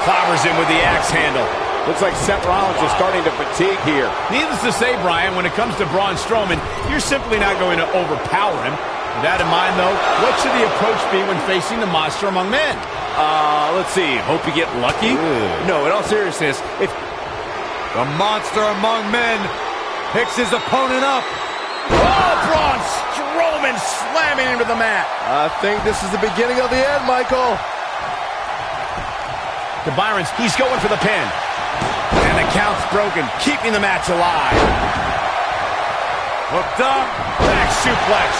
Clobbers him with the axe handle.
Looks like Seth Rollins is starting to fatigue here.
Needless to say, Brian, when it comes to Braun Strowman, you're simply not going to overpower him. With that in mind, though, what should the approach be when facing the monster among men?
Let's see. Hope you get lucky? No, in all seriousness, if
the monster among men picks his opponent up.
Oh, Braun Strowman slamming into the mat.
I think this is the beginning of the end, Michael.
To Byron's, he's going for the pin. And the count's broken, keeping the match alive. Hooked up, back suplex.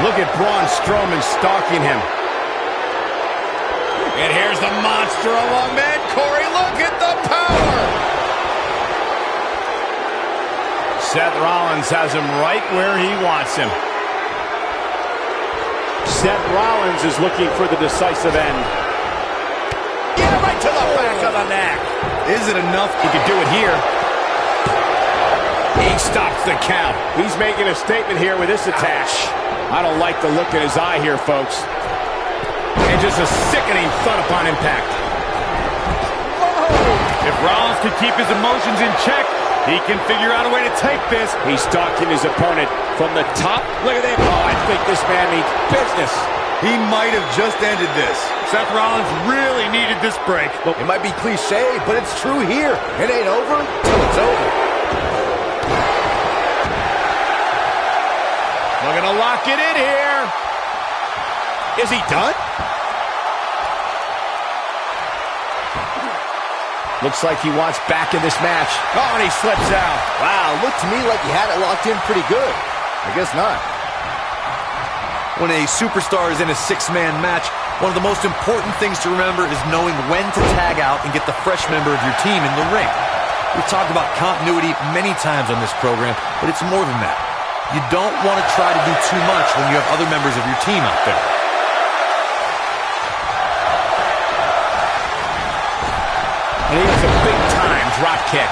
Look at Braun Strowman stalking him. And here's the monster among men. Corey, look at the power. Seth Rollins has him right where he wants him.
Seth Rollins is looking for the decisive end.
Yeah, right to the back of the neck.
Is it enough?
He could do it here. He stops the count.
He's making a statement here with this attack. I don't like the look in his eye here, folks.
And just a sickening thud upon impact.
If Rollins can keep his emotions in check, he can figure out a way to take this.
He's stalking his opponent from the top. Look at that. Oh, I think this man means business.
He might have just ended this.
Seth Rollins really needed this break.
It might be cliche, but it's true here. It ain't over till it's over.
Looking to lock it in here. Is he done? Looks like he wants back in this match. Oh, and he slips out.
Wow, looked to me like he had it locked in pretty good. I guess not.
When a superstar is in a six-man match, one of the most important things to remember is knowing when to tag out and get the fresh member of your team in the ring. We've talked about continuity many times on this program, but it's more than that. You don't want to try to do too much when you have other members of your team out there.
And he gets a big-time drop kick.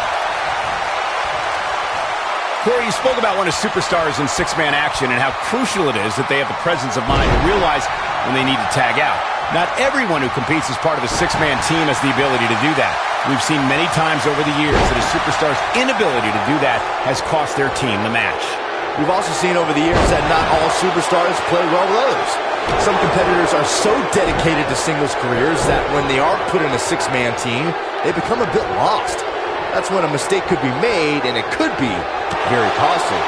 Corey, you spoke about one of superstars in six-man action and how crucial it is that they have the presence of mind to realize when they need to tag out. Not everyone who competes as part of a six-man team has the ability to do that. We've seen many times over the years that a superstar's inability to do that has cost their team the match.
We've also seen over the years that not all superstars play well with others. Some competitors are so dedicated to singles careers that when they are put in a six-man team, they become a bit lost. That's when a mistake could be made, and it could be very costly.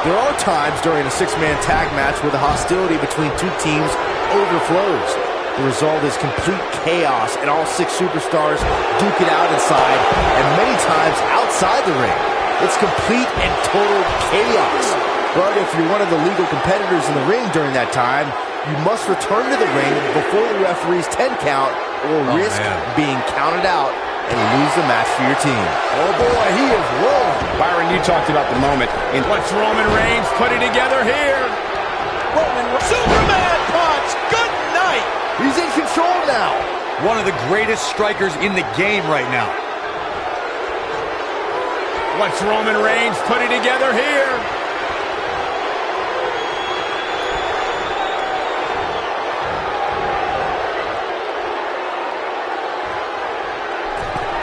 There are times during a six-man tag match where the hostility between two teams overflows. The result is complete chaos, and all six superstars duke it out inside, and many times outside the ring. It's complete and total chaos. But if you're one of the legal competitors in the ring during that time, you must return to the ring before the referee's 10 count or risk being counted out and lose the match for your team. Oh boy, he is rolling.
Byron, you talked about the moment. What's Roman Reigns putting together here?
Superman punch! Good night!
He's in control now.
One of the greatest strikers in the game right now.
What's Roman Reigns putting together here?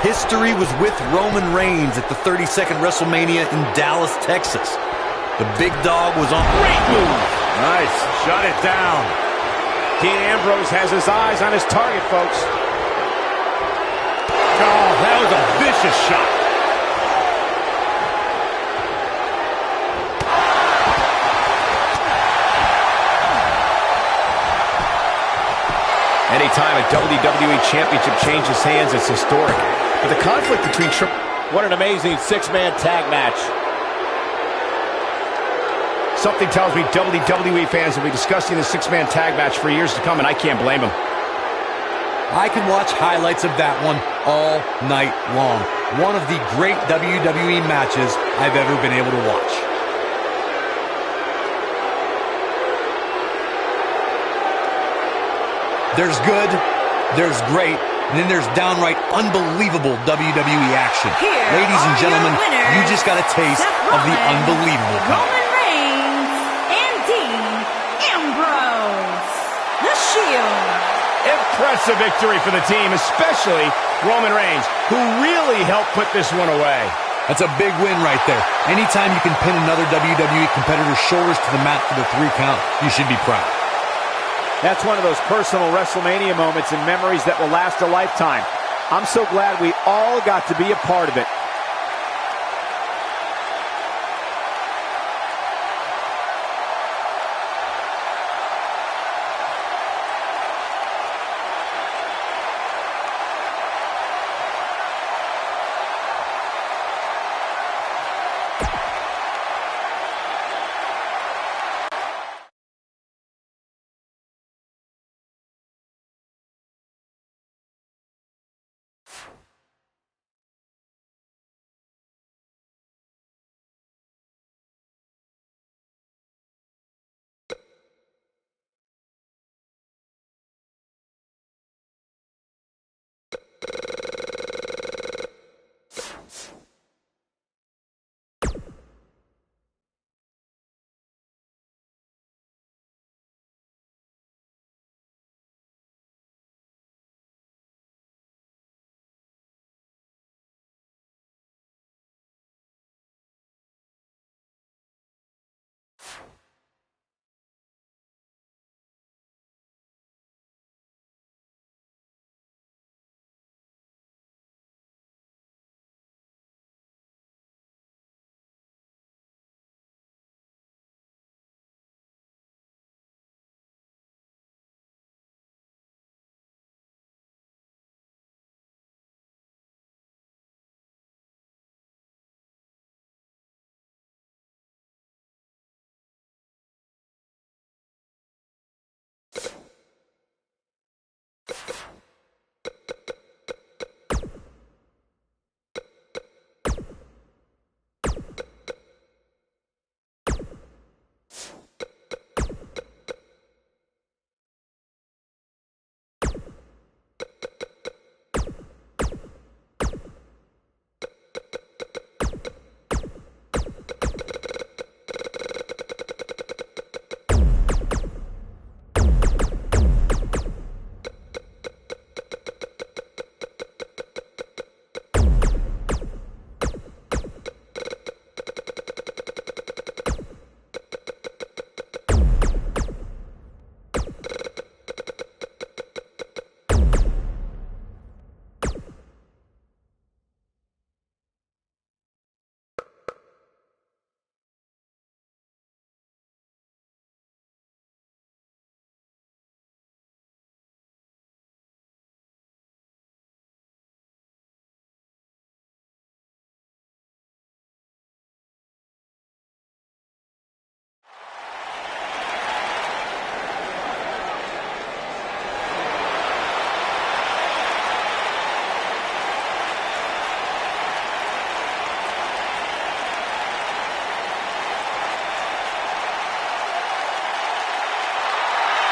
History was with Roman Reigns at the 32nd WrestleMania in Dallas, Texas. The big dog was on.
Great move! Nice. Shut it down. Dean Ambrose has his eyes on his target, folks.
Oh, that was a vicious shot.
Anytime a WWE Championship changes hands, it's historic. But the conflict between
What an amazing six-man tag match.
Something tells me WWE fans will be discussing the six-man tag match for years to come, and I can't blame them.
I can watch highlights of that one all night long. One of the great WWE matches I've ever been able to watch. There's good, there's great, and then there's downright unbelievable WWE action. Ladies and gentlemen, you just got a taste of the unbelievable kind.
Roman Reigns and Dean Ambrose. The Shield.
Impressive victory for the team, especially Roman Reigns, who really helped put this one away.
That's a big win right there. Anytime you can pin another WWE competitor's shoulders to the mat for the 3 count, you should be proud.
That's one of those personal WrestleMania moments and memories that will last a lifetime. I'm so glad we all got to be a part of it.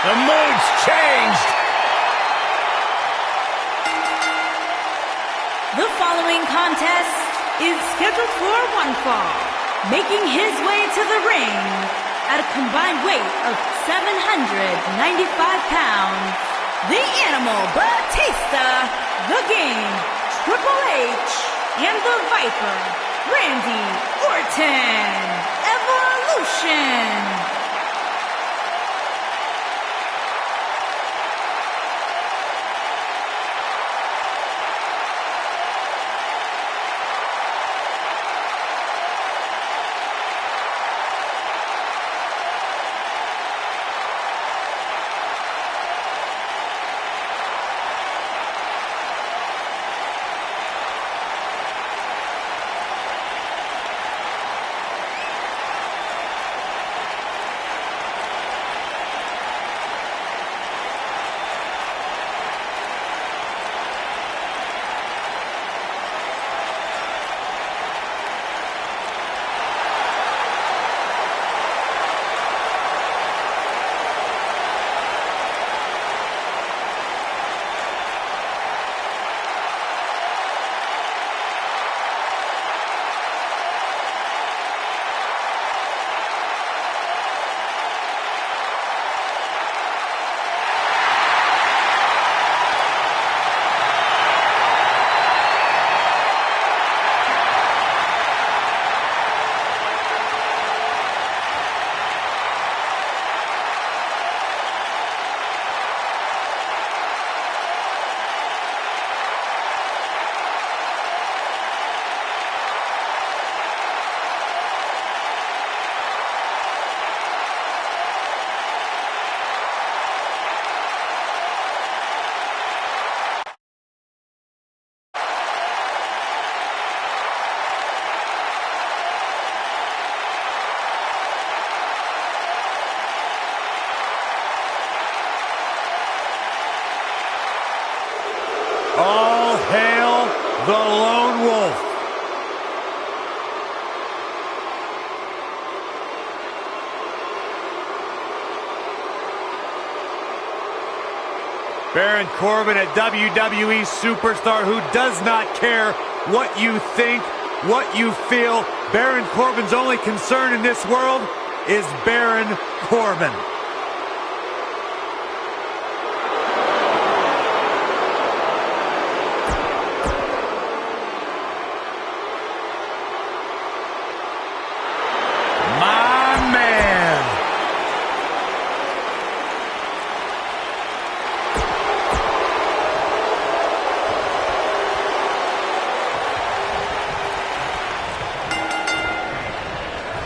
The mood's changed.
The following contest is scheduled for one fall. Making his way to the ring at a combined weight of 795 pounds, the Animal Batista, the Game, Triple H, and the Viper, Randy Orton. Evolution.
All hail the Lone Wolf. Baron Corbin, a WWE superstar who does not care what you think, what you feel. Baron Corbin's only concern in this world is Baron Corbin.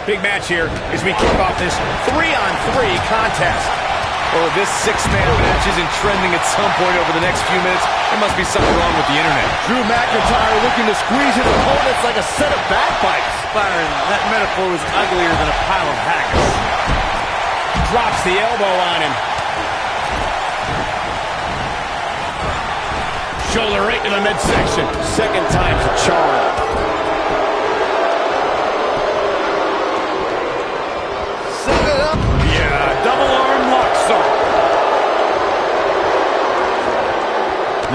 Big match here as we kick off this 3-on-3 contest.
Well, if this six-man match isn't trending at some point over the next few minutes, there must be something wrong with the internet.
Drew McIntyre looking to squeeze his opponents like a set of bagpipes.
Byron, that metaphor was uglier than a pile of haggis.
Drops the elbow on him. Shoulder right to the midsection.
Second time's a charm.
Double arm lock, sir.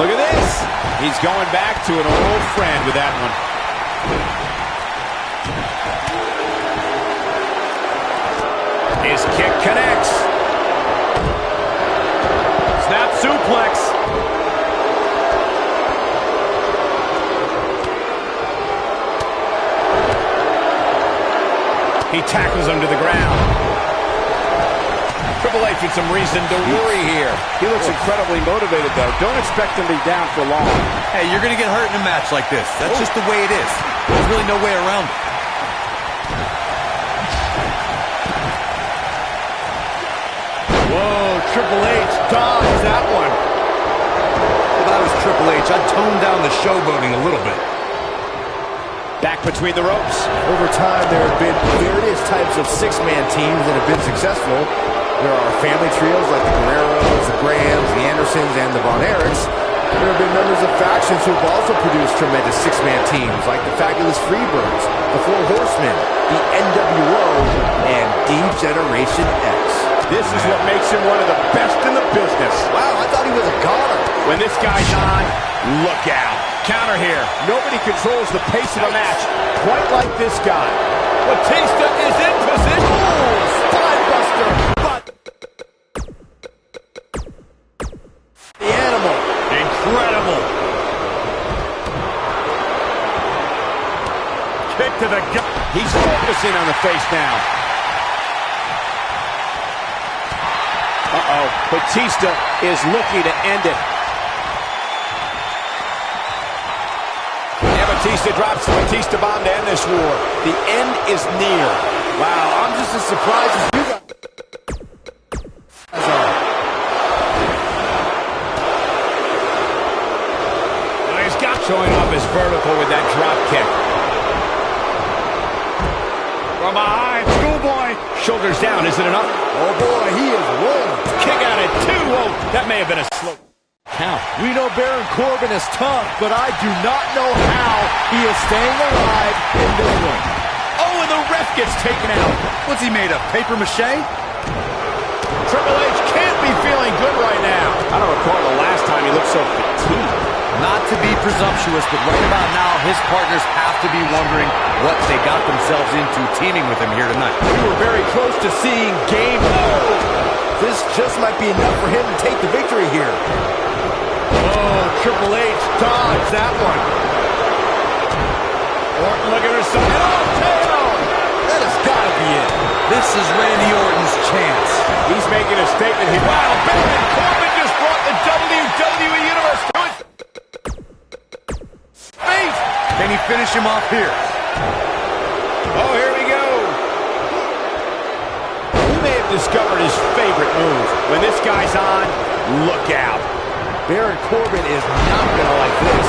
Look at this. He's going back to an old friend with that one. His kick connects.
Snap suplex.
He tackles him to the ground. Triple H with some reason to worry here.
He looks incredibly motivated, though. Don't expect him to be down for long.
Hey, you're going to get hurt in a match like this. That's just the way it is. There's really no way around it.
Whoa, Triple H dodged that one.
If I was Triple H, I'd tone down the showboating a little bit.
Back between the ropes.
Over time, there have been various types of six-man teams that have been successful. There are family trios like the Guerreros, the Grahams, the Andersons, and the Von Erichs. There have been members of factions who have also produced tremendous six-man teams like the Fabulous Freebirds, the Four Horsemen, the NWO, and D-Generation X.
This is what makes him one of the best in the business.
Wow, I thought he was a goner.
When this guy's on, look out. Counter here. Nobody controls the pace of a match quite like this guy. Batista is in position. Oh, spinebuster. But the animal.
Incredible. Kick to the gut.
He's focusing on the face now. Uh-oh. Batista is looking to end it. Batista drops the Batista bomb to end this war. The end is near.
Wow, I'm just as surprised as you guys are.
Well, he's got showing off his vertical with that drop kick.
From behind, schoolboy.
Shoulders down, is it enough?
Oh boy, he is rolling.
Kick out at 2. Whoa, that may have been a slow count.
We know Baron Corbin is tough, but I do not know how he is staying alive in this one.
Oh, and the ref gets taken out.
What's he made of, paper mache?
Triple H can't be feeling good right now. I don't recall the last time he looked so fatigued.
Not to be presumptuous, but right about now, his partners have to be wondering what they got themselves into teaming with him here tonight.
We were very close to seeing game. This just might be enough for him to take the victory here.
Oh, Triple H dodged that one. Orton looking for something. Oh, KO!
That has got to be it.
This is Randy Orton's chance.
He's making a statement here. Wow, Baron Corbin just brought the WWE Universe to his feet.
Can he finish him off here?
Oh, here we go. He may have discovered his favorite move. When this guy's on, look out.
Baron Corbin is not going to like this.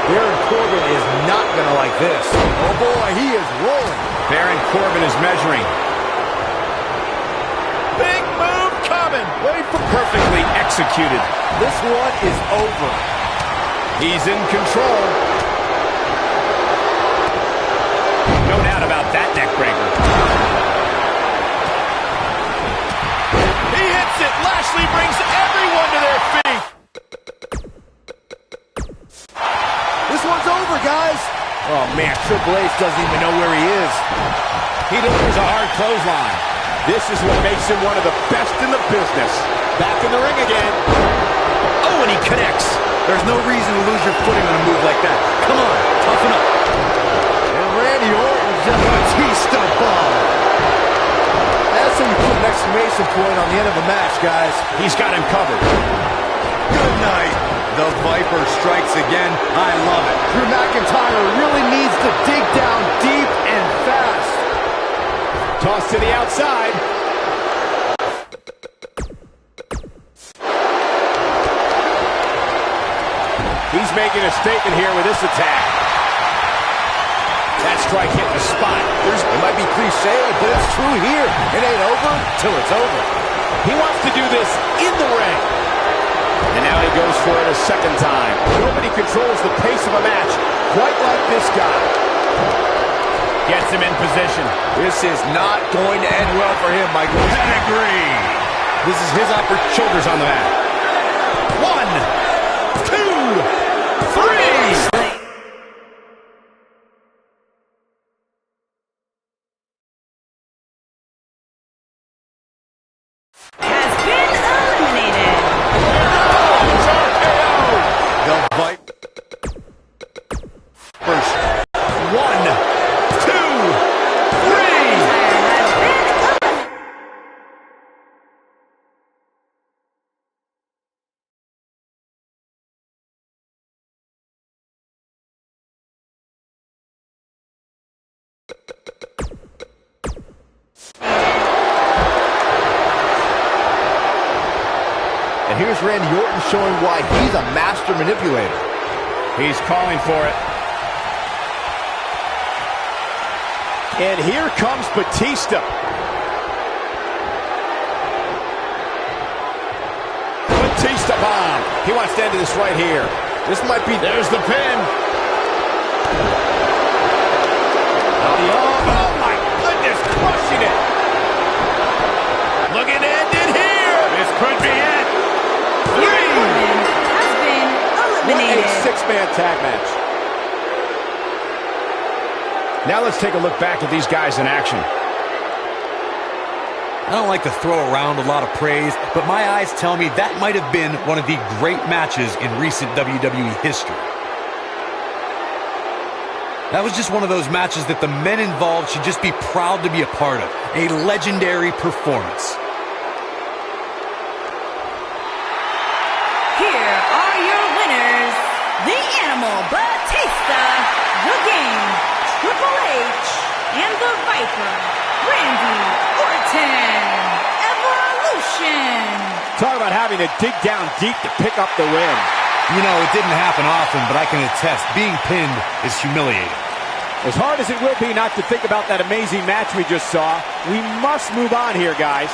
Baron Corbin is not going to like this. Oh boy, he is rolling.
Baron Corbin is measuring.
Big move coming.
Wait for
Perfectly executed.
this one is over.
He's in control. No doubt about that neck breaker.
He hits it. Lashley brings everyone to their feet.
This one's over, guys. Oh man, Triple H doesn't even know where he is.
He delivers a hard clothesline.
This is what makes him one of the best in the business. Back in the ring again.
Oh, and he connects.
There's no reason to lose your footing on a move like that. Come on, toughen up.
And Randy Orton just Batista bomb. That's how you put an exclamation point on the end of a match, guys.
He's got him covered.
Good night. The Viper strikes again. I love it.
Drew McIntyre really needs to dig down deep and fast.
Toss to the outside. He's making a statement here with this attack. That strike hit the spot.
It might be cliche, but it's true here. It ain't over till it's over.
He wants to do this in the ring. And now he goes for it a second time. Nobody controls the pace of a match quite like this guy.
Gets him in position.
This is not going to end well for him, Michael.
Pedigree. This is his upper shoulders on the mat. 1, 2, 3.
Has been eliminated.
The Viper. First.
1, 2, 3.
And here's Randy Orton showing why he's a master manipulator.
He's calling for it.
And here comes Batista. Batista bomb. He wants to end this right here.
This might be...
There's the pin.
Oh my goodness, crushing it.
Look at it.
tag match.
Now let's take a look back at these guys in action.
I don't like to throw around a lot of praise, but my eyes tell me that might have been one of the great matches in recent WWE history. That was just one of those matches that the men involved should just be proud to be a part of. A legendary performance.
Here are your winners, the Animal Batista, The Game, Triple H, and the Viper, Randy Orton. Evolution.
Talk about having to dig down deep to pick up the win.
You know, it didn't happen often, but I can attest, being pinned is humiliating.
As hard as it will be not to think about that amazing match we just saw, we must move on here, guys.